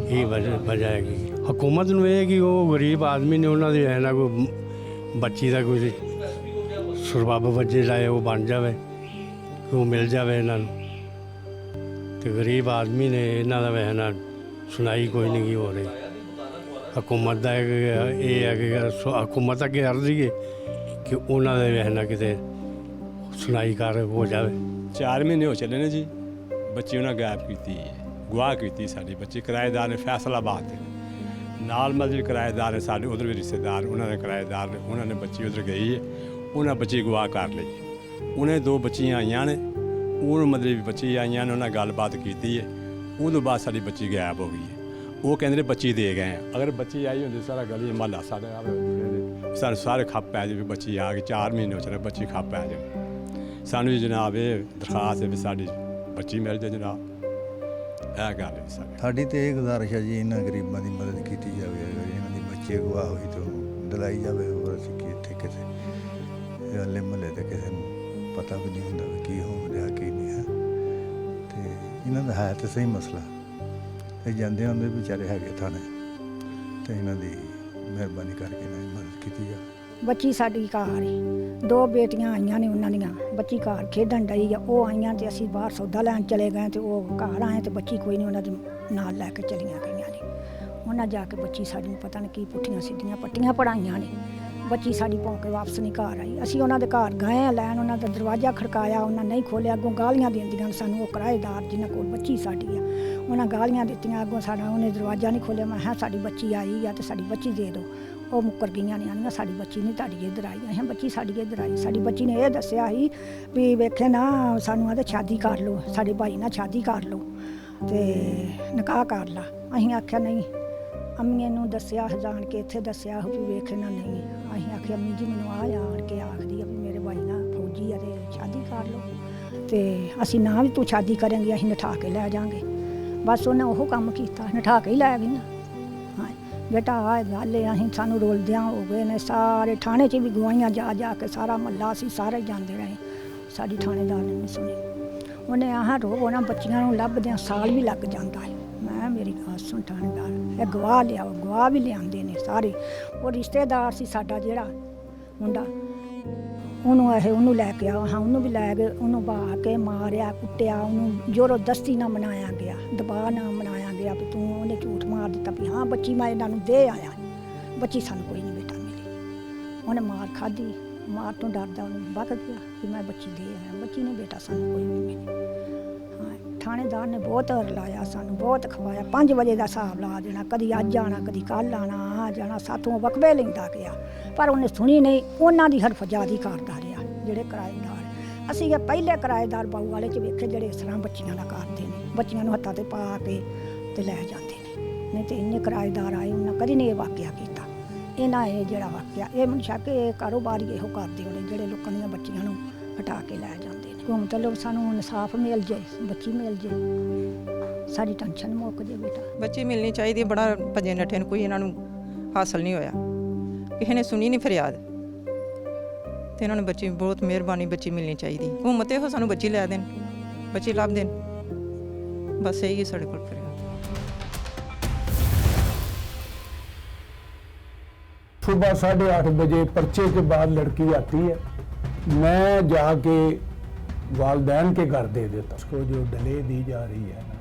ਇਹ ਵਜ੍ਹਾ ਹੈਗੀ। ਹਕੂਮਤ ਨੂੰ ਇਹ ਕਿ ਉਹ ਗਰੀਬ ਆਦਮੀ ਨੇ, ਉਹਨਾਂ ਦੀ ਨਾ ਕੋਈ ਬੱਚੀ ਦਾ ਕੋਈ ਸੁਰਬੱਬ ਵਜ੍ਹਾ ਜਿਹੜਾ ਹੈ ਉਹ ਬਣ ਜਾਵੇ, ਕਿ ਉਹ ਮਿਲ ਜਾਵੇ ਇਹਨਾਂ ਨੂੰ। ਅਤੇ ਗਰੀਬ ਆਦਮੀ ਨੇ ਇਹਨਾਂ ਦਾ ਵਹਿਣਾ ਸੁਣਾਈ ਕੋਈ ਨਹੀਂ ਕੀ ਹੋ ਰਹੀ। ਹਕੂਮਤ ਦਾ ਇਹ ਹੈ ਕਿ ਹਕੂਮਤ ਅੱਗੇ ਅਰਜ਼ੀ ਹੈ ਕਿ ਉਹਨਾਂ ਦੇ ਵਹਿਣਾ ਕਿਤੇ ਸੁਣਾਈ ਕਰ ਹੋ ਜਾਵੇ। 4 ਮਹੀਨੇ ਹੋ ਚੱਲੇ ਨੇ ਜੀ, ਬੱਚੀ ਉਹਨਾਂ ਗਾਇਬ ਕੀਤੀ ਹੈ, ਗਵਾਹ ਕੀਤੀ ਸਾਡੀ ਬੱਚੀ। ਕਿਰਾਏਦਾਰ ਨੇ ਫੈਸਲਾਬਾਦ ਦੇ ਨਾਲ, ਮਤਲਬ ਕਿਰਾਏਦਾਰ ਨੇ ਸਾਡੇ ਉਧਰ ਵੀ ਰਿਸ਼ਤੇਦਾਰ, ਉਹਨਾਂ ਦੇ ਕਿਰਾਏਦਾਰ ਨੇ, ਉਹਨਾਂ ਨੇ ਬੱਚੀ ਉਧਰ ਗਈ ਹੈ, ਉਹਨਾਂ ਬੱਚੀ ਗਵਾਹ ਕਰ ਲਈ। ਉਹਨੇ 2 ਬੱਚੀਆਂ ਆਈਆਂ ਨੇ, ਉਹ ਮਤਲਬ ਬੱਚੀ ਆਈਆਂ ਨੇ, ਉਹਨਾਂ ਗੱਲਬਾਤ ਕੀਤੀ ਹੈ। ਉਹ ਤੋਂ ਬਾਅਦ ਸਾਡੀ ਬੱਚੀ ਗਾਇਬ ਹੋ ਗਈ ਹੈ। ਉਹ ਕਹਿੰਦੇ ਨੇ ਬੱਚੀ ਦੇ ਗਏ ਆ। ਅਗਰ ਬੱਚੀ ਆਈ ਹੁੰਦੀ ਸਾਰਾ ਗਲੀ ਮਹੱਲਾ ਸਾਡੇ ਸਾਨੂੰ ਸਾਰੇ ਖੱਪ ਪੈ ਜਾਵੇ, ਬੱਚੀ ਆ ਗਈ। 4 ਮਹੀਨੇ ਹੋ ਚਲੇ, ਬੱਚੀ ਖੱਪ ਪੈ ਜਾਵੇ। ਸਾਨੂੰ ਜੀ ਜਨਾਬ ਇਹ ਦਰਖਾਸਤ ਹੈ ਵੀ ਸਾਡੀ ਬੱਚੀ ਮਿਲ ਜਾਏ ਜਨਾਬ, ਇਹ ਗੱਲ ਹੈ ਸਾਡੀ ਤੇ ਇਹ ਗੁਜ਼ਾਰਿਸ਼ ਹੈ ਜੀ, ਇਹਨਾਂ ਗਰੀਬਾਂ ਦੀ ਮਦਦ ਕੀਤੀ ਜਾਵੇ। ਅਗਰ ਇਹਨਾਂ ਦੀ ਬੱਚੀ ਅਗਵਾ ਹੋਈ ਤਾਂ ਦਿਲਾਈ ਜਾਵੇ। ਹੋਰ ਅਸੀਂ ਕੀ ਇੱਥੇ ਕਿਸੇ ਹੱਲੇ ਮਹੱਲੇ ਤੇ ਕਿਸੇ ਨੂੰ ਪਤਾ ਵੀ ਨਹੀਂ ਹੁੰਦਾ ਵੀ ਕੀ ਹੋ ਰਿਹਾ ਕੀ ਨਹੀਂ ਹੈ। ਅਤੇ ਇਹਨਾਂ ਦਾ ਹੈ ਤਾਂ ਸਹੀ ਮਸਲਾ, ਇਹ ਜਾਂਦੇ ਹੁੰਦੇ ਵਿਚਾਰੇ ਹੈਗੇ ਥਾਣੇ, ਅਤੇ ਇਹਨਾਂ ਦੀ ਮਿਹਰਬਾਨੀ ਕਰਕੇ ਇਹਨਾਂ ਦੀ ਮਦਦ ਕੀਤੀ ਜਾਵੇ। ਬੱਚੀ ਸਾਡੀ ਘਰ ਹੀ 2 ਬੇਟੀਆਂ ਆਈਆਂ ਨੇ ਉਹਨਾਂ ਦੀਆਂ, ਬੱਚੀ ਘਰ ਖੇਡਣ ਡਈ ਆ। ਉਹ ਆਈਆਂ ਤੇ ਅਸੀਂ ਬਾਹਰ ਸੌਦਾ ਲੈਣ ਚਲੇ ਗਏ ਤੇ ਉਹ ਘਰ ਆਏ ਤੇ ਬੱਚੀ ਕੋਈ ਨਹੀਂ ਉਹਨਾਂ ਦੇ ਨਾਲ ਲੈ ਕੇ ਚਲੀਆਂ ਗਈਆਂ ਨੇ। ਉਹਨਾਂ ਜਾ ਕੇ ਬੱਚੀ ਸਾਡੀ ਨੂੰ ਪਤਾ ਨਹੀਂ ਕੀ ਪੁੱਠੀਆਂ ਸਿੱਧੀਆਂ ਪੱਟੀਆਂ ਪੜਾਈਆਂ ਨੇ। ਬੱਚੀ ਸਾਡੀ ਭੌਂ ਕੇ ਵਾਪਸ ਨਹੀਂ ਘਰ ਆਈ। ਅਸੀਂ ਉਹਨਾਂ ਦੇ ਘਰ ਗਏ ਆ ਲੈਣ, ਉਹਨਾਂ ਦਾ ਦਰਵਾਜ਼ਾ ਖੜਕਾਇਆ, ਉਹਨਾਂ ਨਹੀਂ ਖੋਲ੍ਹਿਆ। ਅੱਗੋਂ ਗਾਲੀਆਂ ਦਿੰਦੀਆਂ ਸਾਨੂੰ। ਉਹ ਕਿਰਾਏਦਾਰ ਜਿਨ੍ਹਾਂ ਕੋਲ ਬੱਚੀ ਸਾਡੀ ਆ, ਉਹਨਾਂ ਗਾਲੀਆਂ ਦਿੱਤੀਆਂ। ਅੱਗੋਂ ਸਾਡਾ ਉਹਨੇ ਦਰਵਾਜ਼ਾ ਨਹੀਂ ਖੋਲ੍ਹਿਆ। ਮੈਂ ਕਿਹਾ ਸਾਡੀ ਬੱਚੀ ਆਈ ਆ ਤੇ ਸਾਡੀ ਬੱਚੀ ਦੇ ਦਿਓ। ਉਹ ਮੁੱਕਰ ਗਈਆਂ ਨੇ, ਆਂਦੀਆਂ ਸਾਡੀ ਬੱਚੀ ਨਹੀਂ ਤੁਹਾਡੀ ਇੱਧਰ ਆਈ। ਅਸੀਂ ਬੱਚੀ ਸਾਡੀ ਇੱਧਰ ਆਈ। ਸਾਡੀ ਬੱਚੀ ਨੇ ਇਹ ਦੱਸਿਆ ਸੀ ਵੀ ਵੇਖੇ ਨਾ ਸਾਨੂੰ ਆਦੇ ਸ਼ਾਦੀ ਕਰ ਲਓ, ਸਾਡੇ ਭਾਈ ਨਾਲ ਸ਼ਾਦੀ ਕਰ ਲਓ ਅਤੇ ਨਿਕਾਹ ਕਰ ਲਾ। ਅਸੀਂ ਆਖਿਆ ਨਹੀਂ। ਅੰਮੀਏ ਨੂੰ ਦੱਸਿਆ ਜਾਣ ਕੇ, ਇੱਥੇ ਦੱਸਿਆ ਵੀ ਵੇਖੇ ਨਾ ਨਹੀਂ। ਅਸੀਂ ਆਖਿਆ ਅੰਮੀ ਜੀ ਮੈਨੂੰ ਆਣ ਕੇ ਆਖਦੀ ਆ ਵੀ ਮੇਰੇ ਭਾਈ ਨਾਲ ਫੌਜੀ ਆ ਅਤੇ ਸ਼ਾਦੀ ਕਰ ਲਓ, ਅਤੇ ਅਸੀਂ ਨਾ ਵੀ ਤੂੰ ਸ਼ਾਦੀ ਕਰੇਂਗੀ ਅਸੀਂ ਨਠਾ ਕੇ ਲੈ ਜਾਵਾਂਗੇ। ਬਸ ਉਹਨੇ ਉਹ ਕੰਮ ਕੀਤਾ, ਨਠਾ ਕੇ ਹੀ ਲੈ ਗਈਆਂ। ਹਾਂ ਬੇਟਾ ਆ ਗੱਲ ਅਸੀਂ ਸਾਨੂੰ ਰੋਲਦਿਆਂ ਹੋ ਗਏ ਨੇ। ਸਾਰੇ ਥਾਣੇ 'ਚ ਵੀ ਗਵਾਈਆਂ ਜਾ ਜਾ ਕੇ, ਸਾਰਾ ਮਹੱਲਾ ਅਸੀਂ ਸਾਰੇ ਜਾਂਦੇ ਰਹੇ। ਸਾਡੀ ਥਾਣੇਦਾਰ ਨੇ ਨਹੀਂ ਸੁਣੀ। ਉਹਨੇ ਆਹ ਰੋ ਉਹਨਾਂ ਬੱਚੀਆਂ ਨੂੰ ਲੱਭਦਿਆਂ ਸਾਲ ਵੀ ਲੱਗ ਜਾਂਦਾ ਹੈ। ਮੈਂ ਮੇਰੀ ਗੱਲ ਸੁਣ ਥਾਣੇਦਾਰ, ਇਹ ਗਵਾਹ ਲਿਆਓ। ਗਵਾਹ ਵੀ ਲਿਆਉਂਦੇ ਨੇ ਸਾਰੇ। ਉਹ ਰਿਸ਼ਤੇਦਾਰ ਸੀ ਸਾਡਾ ਜਿਹੜਾ ਮੁੰਡਾ, ਉਹਨੂੰ ਲੈ ਕੇ ਆਓ। ਹਾਂ ਉਹਨੂੰ ਵੀ ਲੈ ਗਏ। ਉਹਨੂੰ ਬਹਾ ਕੇ ਮਾਰਿਆ ਕੁੱਟਿਆ। ਉਹਨੂੰ ਜ਼ਬਰਦਸਤੀ ਨਾਲ ਮਨਾਇਆ ਗਿਆ, ਦਬਾਅ ਨਾਲ ਮਨਾਇਆ ਗਿਆ ਵੀ ਤੂੰ। ਉਹਨੇ ਝੂਠ ਮਾਰ ਦਿੱਤਾ ਵੀ ਹਾਂ ਬੱਚੀ ਮੈਂ ਇਹਨਾਂ ਨੂੰ ਦੇ ਆਇਆ। ਬੱਚੀ ਸਾਨੂੰ ਕੋਈ ਨਹੀਂ ਬੇਟਾ ਮਿਲੀ। ਉਹਨੇ ਮਾਰ ਖਾਧੀ। ਮਾਰ ਤੋਂ ਡਰਦਾ ਉਹਨੂੰ ਵਗ ਗਿਆ ਕਿ ਮੈਂ ਬੱਚੀ ਦੇ ਆਇਆ। ਬੱਚੀ ਨੇ ਬੇਟਾ ਸਾਨੂੰ ਕੋਈ ਨਹੀਂ ਮਿਲੀ। ਥਾਣੇਦਾਰ ਨੇ ਬਹੁਤ ਰਲਾਇਆ ਸਾਨੂੰ, ਬਹੁਤ ਖਵਾਇਆ। 5 ਵਜੇ ਦਾ ਹਿਸਾਬ ਲਾ ਦੇਣਾ, ਕਦੀ ਅੱਜ ਆਣਾ ਕਦੀ ਕੱਲ ਆਣਾ, ਆ ਜਾਣਾ, ਸਾਥੋਂ ਵਕਵੇ ਲੈਂਦਾ ਗਿਆ, ਪਰ ਉਹਨੇ ਸੁਣੀ ਨਹੀਂ। ਉਹਨਾਂ ਦੀ ਹਰਫਜਾਦੀ ਕਰਦਾ ਰਿਹਾ ਜਿਹੜੇ ਕਿਰਾਏਦਾਰ। ਅਸੀਂ ਇਹ ਪਹਿਲੇ ਕਿਰਾਏਦਾਰ ਬਾਊ ਵਾਲੇ 'ਚ ਵੇਖੇ ਜਿਹੜੇ ਇਸ ਤਰ੍ਹਾਂ ਬੱਚੀਆਂ ਦਾ ਕਰਦੇ ਨੇ, ਬੱਚੀਆਂ ਨੂੰ ਹੱਥਾਂ ਤੇ ਪਾ ਕੇ ਤੇ ਲੈ ਜਾਂਦੇ ਨੇ। ਨਹੀਂ ਤੇ ਇੰਨੇ ਕਿਰਾਏਦਾਰ ਆਏ, ਉਹਨਾਂ ਕਦੀ ਨਹੀਂ ਇਹ ਵਾਕਿਆ ਕੀਤਾ। ਇਹਨਾਂ ਇਹ ਜਿਹੜਾ ਵਾਕਿਆ, ਇਹ ਮੈਨੂੰ ਸ਼ੱਕ ਇਹ ਕਾਰੋਬਾਰੀ ਇਹੋ ਕਰਦੇ ਹੋਣੇ ਜਿਹੜੇ ਲੋਕਾਂ ਦੀਆਂ ਬੱਚੀਆਂ ਨੂੰ ਹਟਾ ਕੇ ਲੈ ਜਾਂਦੇ ਨੇ। ਹੁਣ ਤਾਂ ਲੋਕ ਸਾਨੂੰ ਇਨਸਾਫ ਮਿਲ ਜੇ, ਬੱਚੀ ਮਿਲ ਜੇ, ਸਾਡੀ ਟੈਨਸ਼ਨ ਮੁੱਕ ਜੇ ਬੇਟਾ। ਬੱਚੀ ਮਿਲਣੀ ਚਾਹੀਦੀ, ਬੜਾ ਭਜੇ ਨੱਠੇ ਨੂੰ ਕੋਈ ਇਹਨਾਂ ਨੂੰ ਹਾਸਲ ਨਹੀਂ ਹੋਇਆ, ਕਿਸੇ ਨੇ ਸੁਣੀ ਨਹੀਂ ਫਰਿਆਦ, ਤੇ ਇਹਨਾਂ ਨੂੰ ਬੱਚੀ ਬਹੁਤ ਮਿਹਰਬਾਨੀ, ਬੱਚੀ ਮਿਲਣੀ ਚਾਹੀਦੀ। ਹੁਕੂਮਤ ਇਹੋ ਸਾਨੂੰ ਬੱਚੀ ਲੈ ਦੇਣ, ਬੱਚੀ ਲੱਭ ਦੇਣ, ਬਸ ਇਹੀ ਹੈ ਸਾਡੇ ਕੋਲ ਫਰਿਆਦ। सुबह 8:30 बजे पर्चे के बाद लड़की आती है, मैं जाके वालदैन के घर दे देता। उसको जो डले दी जा रही है ना,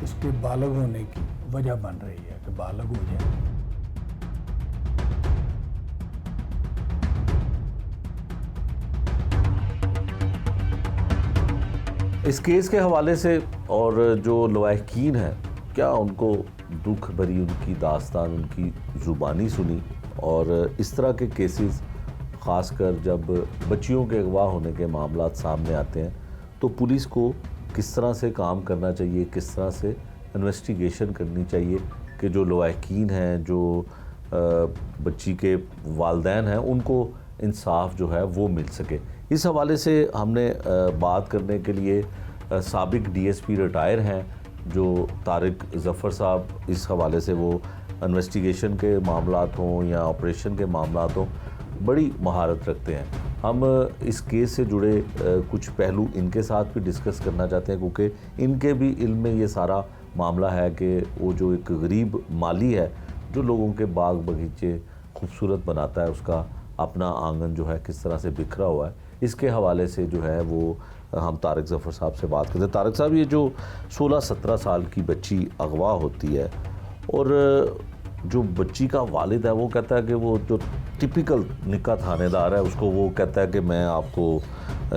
इसके बालग होने की वजह बन रही है कि बालग हो जाए। इस केस के हवाले से और जो लवाहकीन हैं, क्या उनको दुख भरी उनकी दास्तान, उनकी ज़ुबानी सुनी? और इस तरह के केसेस ख़ासकर जब बच्चियों के अगवा होने के मामलात सामने आते हैं तो पुलिस को किस तरह से काम करना चाहिए, किस तरह से इन्वेस्टिगेशन करनी चाहिए कि जो लवाहकीन हैं, जो बच्ची के वालदैन हैं, उनको इंसाफ जो है वो मिल सके। इस हवाले से हमने बात करने के लिए साबिक DSP रिटायर हैं जो तारिक ज़फ़र साहब, इस हवाले से वो इन्वेस्टिगेशन के मामलात हों या ऑपरेशन के मामलात हों बड़ी महारत रखते हैं। हम इस केस से जुड़े कुछ पहलू इनके साथ भी डिस्कस करना चाहते हैं क्योंकि इनके भी इल्म में ये सारा मामला है कि वो जो एक गरीब माली है जो लोगों के बाग बगीचे खूबसूरत बनाता है, उसका अपना आंगन जो है किस तरह से बिखरा हुआ है, इसके हवाले से जो है वो हम तारिक ज़फ़र साहब से बात करते हैं। तारिक साहब, ये जो 16-17 साल की बच्ची अगवा होती है और जो बच्ची का वालिद है वो कहता है कि वो जो टिपिकल निक्का थानेदार है उसको वो कहता है कि मैं आपको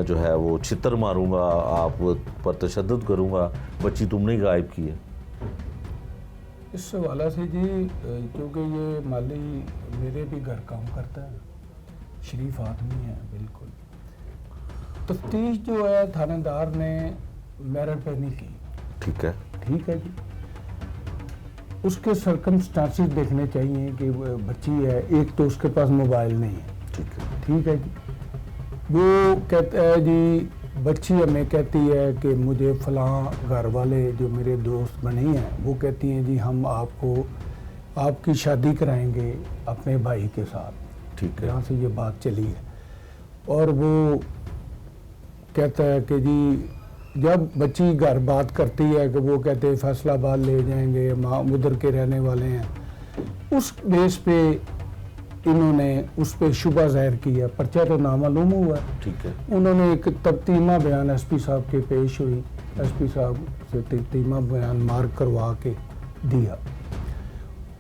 जो है वो छितर मारूंगा, आप पर तशद्दुद करूंगा, बच्ची तुमने ही गायब की है। इस हवाले से जी, क्योंकि ये माली मेरे भी घर काम करता है, शरीफ आदमी है बिल्कुल। तफ्तीश जो है थानेदार ने मेरिट पे नहीं की। ठीक है, ठीक है जी। उसके सर्कमस्टांसेस देखने चाहिए कि बच्ची है, एक तो उसके पास मोबाइल नहीं है। ठीक है जी। वो कहता है जी, बच्ची हमें कहती है कि मुझे फलां घर वाले जो मेरे दोस्त बने हैं वो कहती हैं जी हम आपको आपकी शादी कराएंगे अपने भाई के साथ। ठीक है, यहाँ से ये बात चली है। और वो कहता है कि जी जब बच्ची घर बात करती है कि वो कहते हैं फैसलाबाद ले जाएंगे, माँ उधर के रहने वाले हैं, उस बेस पे इन्होंने उस पे शुबा ज़ाहिर किया, पर्चा तो नामालूम हुआ। ठीक है। उन्होंने एक तब्तीमा बयान एसपी साहब के पेश हुई, एसपी साहब से तब्तीमा बयान मार्क करवा के दिया।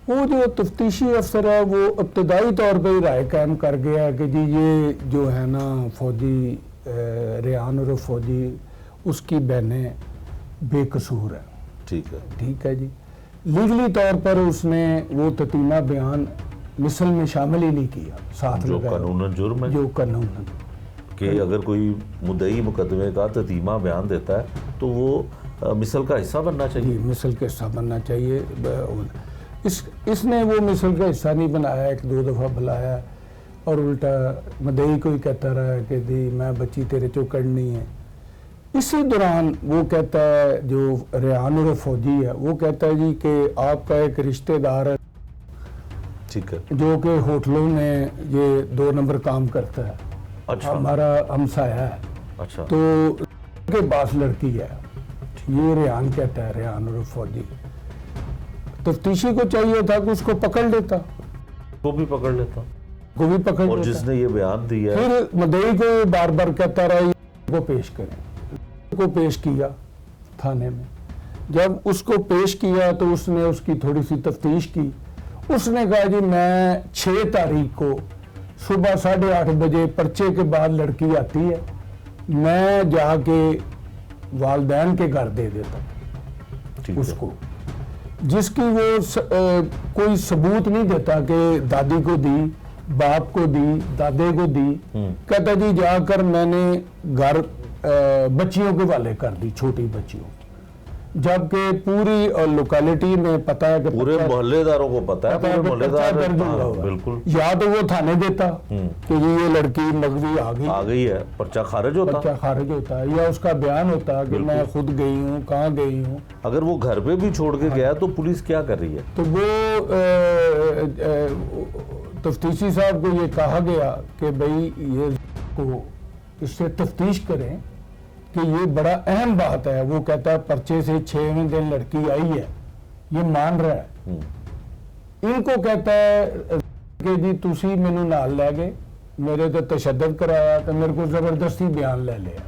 वो जो तफ्तीशी अफसर है वो इब्तदाई तौर पर राय कायम कर गया कि जी ये जो है ना फौजी रेहान और फौजी उसकी बहनें बेकसूर है। ठीक है, ठीक है जी। लीगली तौर पर उसने वो ततीमा बयान मिसल में शामिल ही नहीं किया, साथ जो लगाया। कानूनन जुर्म है, जो कानूनन कि अगर कोई मुद्दई मुकदमे का ततीमा बयान देता है तो वो मिसल का हिस्सा बनना चाहिए। जी, मिसल का हिस्सा बनना चाहिए। इसने वो मिसल का हिस्सा नहीं बनाया, 1-2 दफ़ा बुलाया और उल्टा मदई को ही कहता रहा कि दी मैं बच्ची तेरे चो करनी है। इसी दौरान वो कहता है, जो रेहान और फौजी है वो कहता है जी कि आपका एक रिश्तेदार है, ठीक है, जो कि होटलों में ये 2 नंबर काम करता है, अच्छा, हमारा हमसाया है, अच्छा, तो के पास लड़की है। ये रेहान कहता है, रेहान और फौजी। तफ्तीशी को चाहिए था कि उसको पकड़ लेता, वो भी पकड़ लेता, को भी पकड़ और लेता। जिसने ये बयान दिया है फिर मदई को बार बार कहता रहा को पेश करें, को पेश किया थाने में। जब उसको पेश किया तो उसने उसकी थोड़ी सी तफ्तीश की। उसने कहा जी मैं 6 तारीख को सुबह 8:30 बजे पर्चे के बाद लड़की आती है, मैं जाके वालदैन के घर दे देता ठीक है। उसको, जिसकी वो कोई सबूत नहीं देता कि दादी को दी, बाप को दी, दादे को दी। कहता जी जाकर मैंने घर बच्चियों के वाले कर दी, छोटी बच्चियों, जबकि पूरी लोकेलिटी में पता है कि पूरे मोहल्लेदारों को पता है, पूरे मोहल्लेदार बिल्कुल, या तो वो थाने देता कि ये लड़की मगवी आ गई है, पर्चा खारिज होता है, या उसका बयान होता कि मैं खुद गई हूँ, कहाँ गई हूँ। अगर वो घर पे भी छोड़ के गया तो पुलिस क्या कर रही है? तो वो तफ्तीशी साहब को ये कहा गया कि भाई ये को इससे तफ्तीश करें कि ये बड़ा अहम बात है। वो कहता है पर्चे से 6वें दिन लड़की आई है, ये मान रहा है। इनको कहता है कि जी तुसी मैनू नाल लै गए, मेरे तो तशद्दद कराया, तो मेरे को जबरदस्ती बयान ले लिया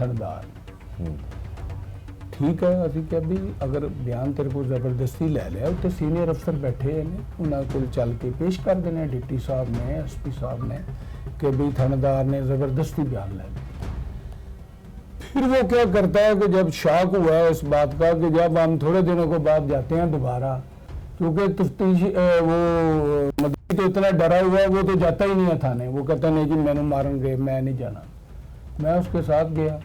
थानेदार। ठीक है, असी क्या भी अगर बयान तेरे को जबरदस्ती ले लिया, उत्ते सीनियर अफसर बैठे हैं, उन्होंने को चल के पेश कर देना डिप्टी साहब ने, SP साहब ने, कि भी थानेदार ने जबरदस्ती बयान ले लिया। फिर वो क्या करता है कि जब शौक हुआ है इस बात का कि जब हम थोड़े दिनों के बाद जाते हैं दोबारा, क्योंकि तफ्तीश वो मदनी तो इतना डरा हुआ है, वो तो जाता ही नहीं है थाने। वो कहता नहीं जी मैंने मारेंगे, मैं नहीं जाना। मैं उसके साथ गया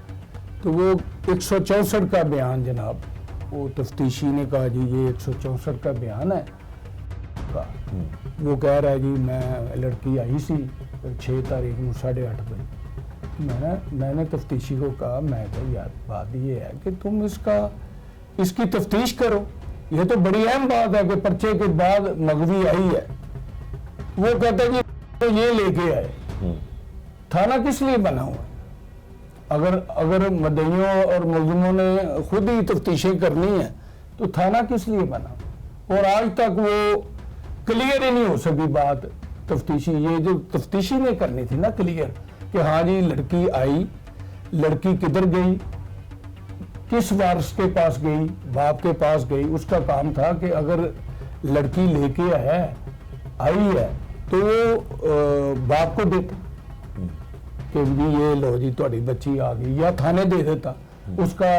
तो वो 164 का बयान जनाब, वो तफ्तीशी ने कहा जी ये 164 का बयान है। वो कह रहा है जी मैं लड़की आई सी 6 तारीख को 8:30 बजे। मैंने तफ्तीशी को कहा, मैं तो यार बात ये है कि तुम इसकी तफ्तीश करो, ये तो बड़ी अहम बात है कि पर्चे के बाद मगवी आई है। वो कहता है जी तो ये लेके आए, थाना किस लिए बना हुआ? अगर मदइयों और मुलजिमों ने खुद ही तफ्तीशें करनी है तो थाना किस लिए बना? और आज तक वो क्लियर ही नहीं हो सकी बात तफ्तीशी, ये जो तफ्तीशी ने करनी थी ना क्लियर, कि हाँ जी लड़की आई, लड़की किधर गई, किस वारिस के पास गई, बाप के पास गई। उसका काम था कि अगर लड़की लेके आई है तो वो बाप को देता कि जी ये लो जी तुम्हारी बच्ची आ गई, या थाने दे देता। उसका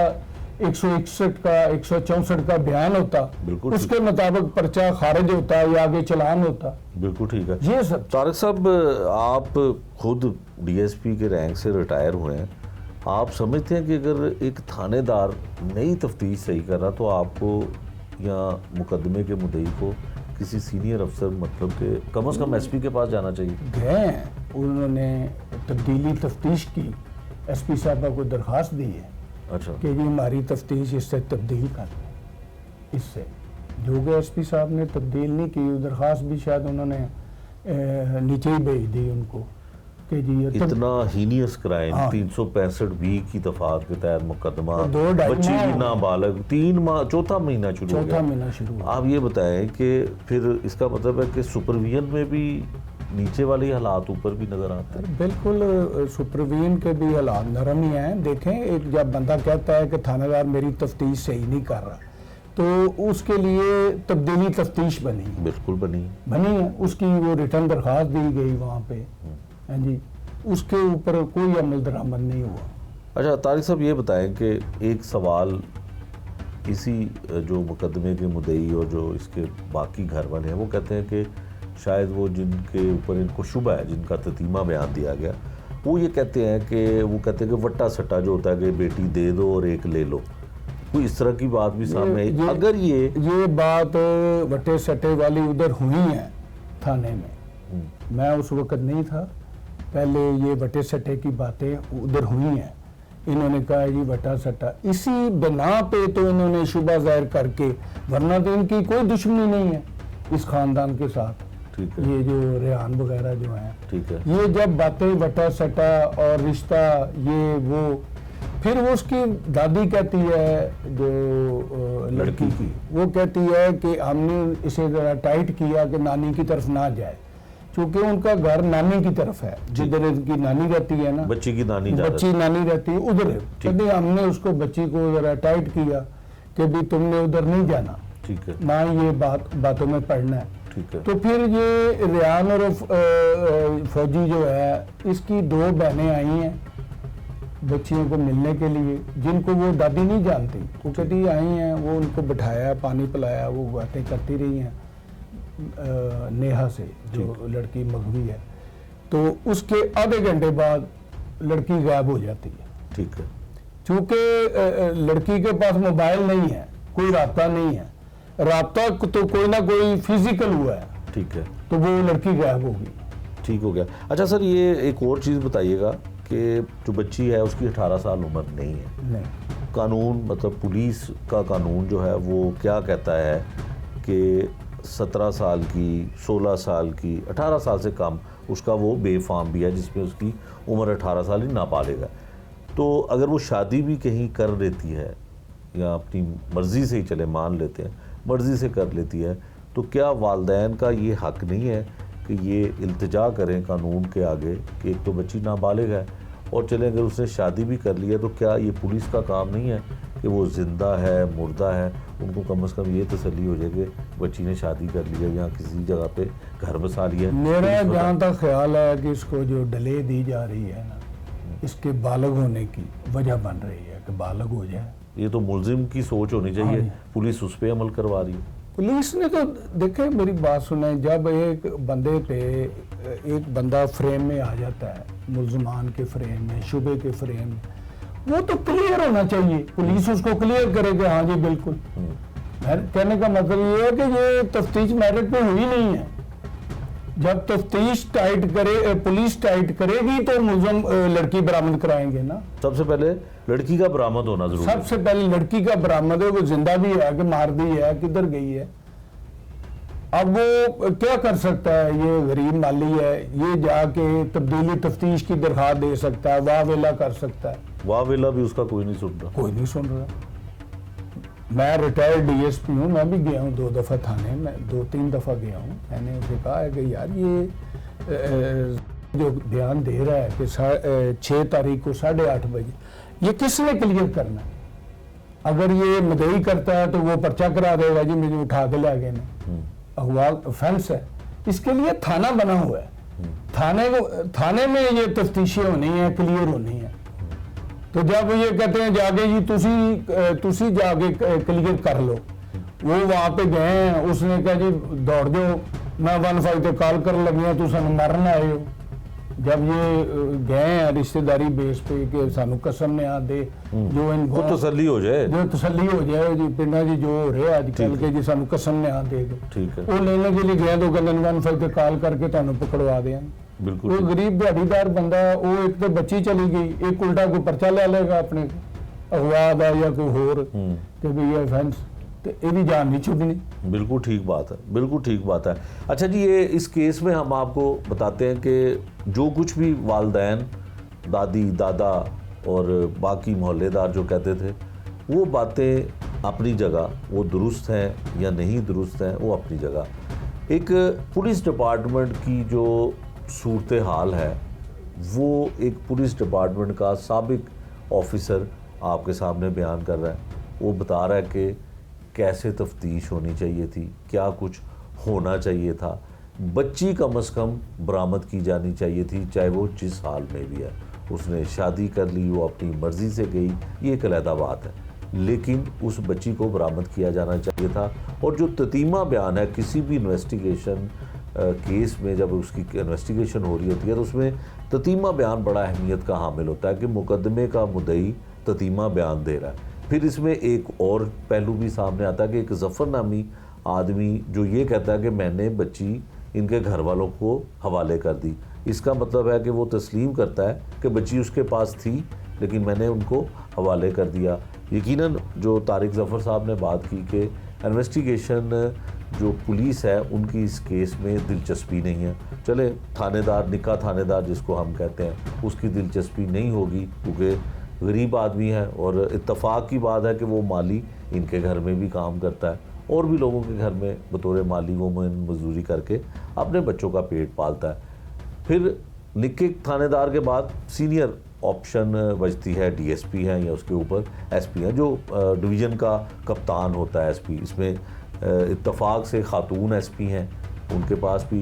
161 का 164 का बयान होता, उसके मुताबिक पर्चा खारिज होता या आगे चलान होता। बिल्कुल ठीक है। ये सब तारिक साहब, आप खुद DSP के रैंक से रिटायर हुए हैं, आप समझते हैं कि अगर एक थानेदार नई तफ्तीश सही कर रहा तो आपको या मुकदमे के मुद्दई को किसी सीनियर अफसर मतलब के कम से कम SP के पास जाना चाहिए? गए, उन्होंने तब्दीली तफ्तीश की, SP साहब को दरख्वास्त दी है। अच्छा, कि जी हमारी तफ्तीश इससे तब्दील कर, इससे जो कि SP साहब ने तब्दील नहीं की, दरख्वास्त भी शायद उन्होंने नीचे ही भेज दी उनको कि जी इतना हीनियस क्राइम 365B की दफात के तहत मुकदमा, बच्ची की नाबालग, 3 माह, चौथा महीना शुरू हो। आप ये बताएं कि फिर इसका मतलब है कि सुपरविजन में भी नीचे वाले हालात ऊपर भी नजर आते हैं? बिल्कुल, सुपरविजन के भी हालात नरम ही हैं। देखें, एक जब बंदा कहता है कि थानेदार मेरी तफ्तीश सही नहीं कर रहा, तो उसके लिए तब्दीली तफ्तीश बनी, बिल्कुल बनी है, उसकी वो रिटर्न दरख्वास्त दी गई वहाँ पे, हाँ जी, उसके ऊपर कोई अमल दरामद नहीं हुआ। अच्छा तारिक साहब, ये बताएं कि एक सवाल इसी जो मुकदमे के मुद्दई और जो इसके बाकी घर वाले हैं वो कहते हैं कि शायद वो जिनके ऊपर इनको शुबा है, जिनका ततीमा बयान दिया गया, वो ये कहते हैं कि वट्टा सट्टा जो होता है कि बेटी दे दो और एक ले लो, कोई इस तरह की बात भी सामने आई। अगर ये बात वट्टे सट्टे वाली उधर हुई है थाने में, मैं उस वक्त नहीं था, पहले ये वट्टे सट्टे की बातें उधर हुई हैं। इन्होंने कहा जी वट्टा सट्टा, इसी बिना पे तो इन्होंने शुबा जाहिर करके, वरना तो इनकी कोई दुश्मनी नहीं है इस खानदान के साथ। ठीक है। ये जो रेहान वगैरह जो हैं, ठीक है, ये जब बातें वट्टा सट्टा और रिश्ता ये वो, फिर वो उसकी दादी कहती है जो लड़की की, वो कहती है कि हमने इसे ज़रा टाइट किया कि नानी की तरफ ना जाए, क्योंकि उनका घर नानी की तरफ है, जिधर इनकी नानी रहती है ना, बच्ची की नानी रहती है उधर है। कभी हमने उसको बच्ची को ज़रा टाइट किया कि भी तुमने उधर नहीं जाना, ठीक है, ना ये बातों में पढ़ना है। ठीक है। तो फिर ये रेहान और फौजी जो है, इसकी 2 बहनें आई हैं, बच्चियों को मिलने के लिए, जिनको वो दादी नहीं जानती, वो कहती आई हैं, वो उनको बिठाया, पानी पिलाया, वो बातें करती रही हैं नेहा से, जो लड़की मगवी है। तो उसके आधे घंटे बाद लड़की गायब हो जाती है। ठीक है। चूँकि लड़की के पास मोबाइल नहीं है, कोई राब्ता नहीं है, राब्ता तो कोई ना कोई फिजिकल हुआ है, ठीक है, तो वो लड़की गायब होगी। ठीक हो गया। अच्छा सर, ये एक और चीज़ बताइएगा कि जो बच्ची है उसकी 18 साल उम्र नहीं है। नहीं, कानून मतलब पुलिस का कानून जो है वो क्या कहता है कि 17 साल की, 16 साल की, 18 साल से कम उसका वो बेफाम भी है, जिसमें उसकी उम्र 18 साल ही नाबालिग है। तो अगर वो शादी भी कहीं कर लेती है या अपनी मर्ज़ी से ही चले मान लेते हैं, मर्ज़ी से कर लेती है, तो क्या वालिदैन का ये हक़ नहीं है कि ये इल्तिजा करें कानून के आगे कि एक तो बच्ची नाबालिग है, और चले अगर उसने शादी भी कर लिया तो क्या ये पुलिस का काम नहीं है कि वो ज़िंदा है मुर्दा है, उनको कम से कम ये तसल्ली हो जाए कि बच्ची ने शादी कर लिया या किसी जगह पे घर बसा लिया। मेरा जहाँ तक ख्याल है कि इसको जो डिले दी जा रही है ना, इसके बालग होने की वजह बन रही है कि बालग हो जाए। ये तो मुलजिम की सोच होनी चाहिए, पुलिस उस पर अमल करवा रही है। पुलिस ने तो देखे, मेरी बात सुने, जब एक बंदे पे एक बंदा फ्रेम में आ जाता है, मुलजमान के फ्रेम में, शुबे के फ्रेम में, वो तो क्लियर होना चाहिए, पुलिस उसको क्लियर करे कि हाँ जी बिल्कुल। कहने का मतलब ये है कि ये तफ्तीश मेरिट पे हुई नहीं है। जब तफ्तीश टाइट करे, पुलिस टाइट करेगी तो मुलजम लड़की बरामद कराएंगे ना। सबसे पहले लड़की का बरामद होना जरूरी है। सबसे पहले लड़की का बरामद है, वो जिंदा भी है कि मार दी है, किधर गई है। अब वो क्या कर सकता है, ये गरीब माली है, ये जाके तब्दीली तफ्तीश की दरखास्त दे सकता है, वाह वेला कर सकता है। वाह वेला भी उसका कोई नहीं सुन रहा। कोई नहीं सुन रहा। मैं रिटायर्ड डीएसपी हूँ, मैं भी गया हूँ 2 दफ़ा थाने में, 2-3 दफ़ा गया हूँ। मैंने उसे कहा है कि यार ये जो बयान दे रहा है कि 6 तारीख को 8:30 बजे, ये किसने क्लियर करना है? अगर ये मदई करता है तो वो पर्चा करा देगा जी, मुझे उठा के ले गए ना, अगवा ऑफेंस है। इसके लिए थाना बना हुआ है, थाने में ये तफ्तीशें होनी है, क्लियर होनी है। तो जब ये कहते हैं जाके जी तुसी जाके क्लियर कर लो, वो वहाँ पे गए हैं, उसने कहा जी दौड़ जाओ, मैं 15 ते कॉल कर लगी, तू सानू मारन आए हो। जब ये गए हैं रिश्तेदारी बेस पे कि सानू कसम ने आ दे, जो इनको तसल्ली हो जाए, जो तसल्ली हो जाए जी, पिंडा जी जो हो रहे आजकल के जी, सानू कसम ने आ दे दो। ठीक है। वो लेने के लिए गए तो कहते 15 ते कॉल करके तुहानू पकड़वा दें। बिल्कुल। वो गरीब दिहाड़ीदार बंदा, वो एक तो बच्ची चली गई, एक उल्टा कोई पर्चा ले लेगा अपने अगवा दा या कोई होर कि भी ये ऑफेंस, तो यही जान नहीं छुटनी। बिल्कुल ठीक बात है, बिल्कुल ठीक बात है। अच्छा जी, ये इस केस में हम आपको बताते हैं कि जो कुछ भी वालिदैन, दादी, दादा और बाकी मोहल्लेदार जो कहते थे, वो बातें अपनी जगह, वो दुरुस्त हैं या नहीं दुरुस्त हैं, वो अपनी जगह। एक पुलिस डिपार्टमेंट की जो सूरत हाल है, वो एक पुलिस डिपार्टमेंट का साबिक ऑफिसर आपके सामने बयान कर रहा है। वो बता रहा है कि कैसे तफ्तीश होनी चाहिए थी, क्या कुछ होना चाहिए था, बच्ची कम से कम बरामद की जानी चाहिए थी, चाहे वो जिस हाल में भी है। उसने शादी कर ली, वो अपनी मर्ज़ी से गई, ये एक अलहदा बात है, लेकिन उस बच्ची को बरामद किया जाना चाहिए था। और जो ततीमा बयान है, किसी भी इन्वेस्टिगेशन केस में जब उसकी इन्वेस्टिगेशन हो रही होती है तो उसमें ततीमा बयान बड़ा अहमियत का हामिल होता है कि मुकदमे का मुद्दई ततीमा बयान दे रहा है। फिर इसमें एक और पहलू भी सामने आता है कि एक ज़फ़र नामी आदमी जो ये कहता है कि मैंने बच्ची इनके घर वालों को हवाले कर दी, इसका मतलब है कि वो तस्लीम करता है कि बच्ची उसके पास थी लेकिन मैंने उनको हवाले कर दिया। यकीनन जो तारिक ज़फ़र साहब ने बात की कि इन्वेस्टिगेशन जो पुलिस है उनकी इस केस में दिलचस्पी नहीं है। चले थानेदार, निक्का थानेदार जिसको हम कहते हैं, उसकी दिलचस्पी नहीं होगी क्योंकि गरीब आदमी है, और इत्तफाक की बात है कि वो माली इनके घर में भी काम करता है और भी लोगों के घर में बतौर माली वो मजदूरी करके अपने बच्चों का पेट पालता है। फिर निक्के थानेदार के बाद सीनियर ऑप्शन बचती है, डीएसपी हैं या उसके ऊपर एसपी हैं, जो डिवीज़न का कप्तान होता है एसपी। इसमें इत्तफाक से खातून एसपी हैं, उनके पास भी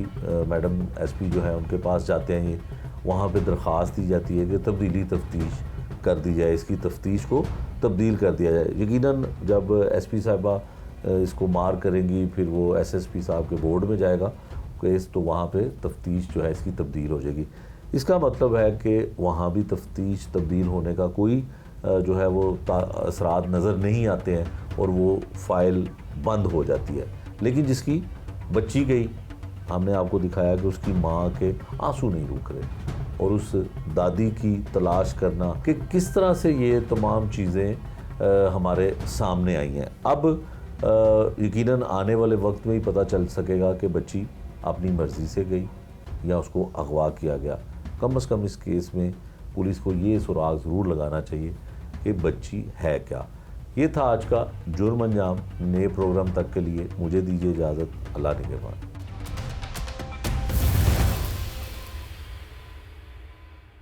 मैडम एसपी जो है उनके पास जाते हैं, ये वहाँ पे दरख्वास्त दी जाती है कि तब्दीली तफ्तीश کر دی جائے, اس کی تفتیش کو تبدیل کر دیا جائے. یقیناً جب ایس پی صاحبہ اس کو مار کریں گی, پھر وہ ایس ایس پی صاحب کے بورڈ میں جائے گا کیس, تو وہاں پہ تفتیش جو ہے اس کی تبدیل ہو جائے گی. اس کا مطلب ہے کہ وہاں بھی تفتیش تبدیل ہونے کا کوئی جو ہے وہ اثرات نظر نہیں آتے ہیں اور وہ فائل بند ہو جاتی ہے. لیکن جس کی بچی گئی, ہم نے آپ کو دکھایا کہ اس کی ماں کے آنسو نہیں رک رہے, اور اس دادی کی تلاش کرنا کہ کس طرح سے یہ تمام چیزیں ہمارے سامنے آئی ہیں. اب یقیناً آنے والے وقت میں ہی پتہ چل سکے گا کہ بچی اپنی مرضی سے گئی یا اس کو اغوا کیا گیا. کم از کم اس کیس میں پولیس کو یہ سراغ ضرور لگانا چاہیے کہ بچی ہے کیا. یہ تھا آج کا جرم انجام. نئے پروگرام تک کے لیے مجھے دیجیے اجازت. اللہ نگہبان.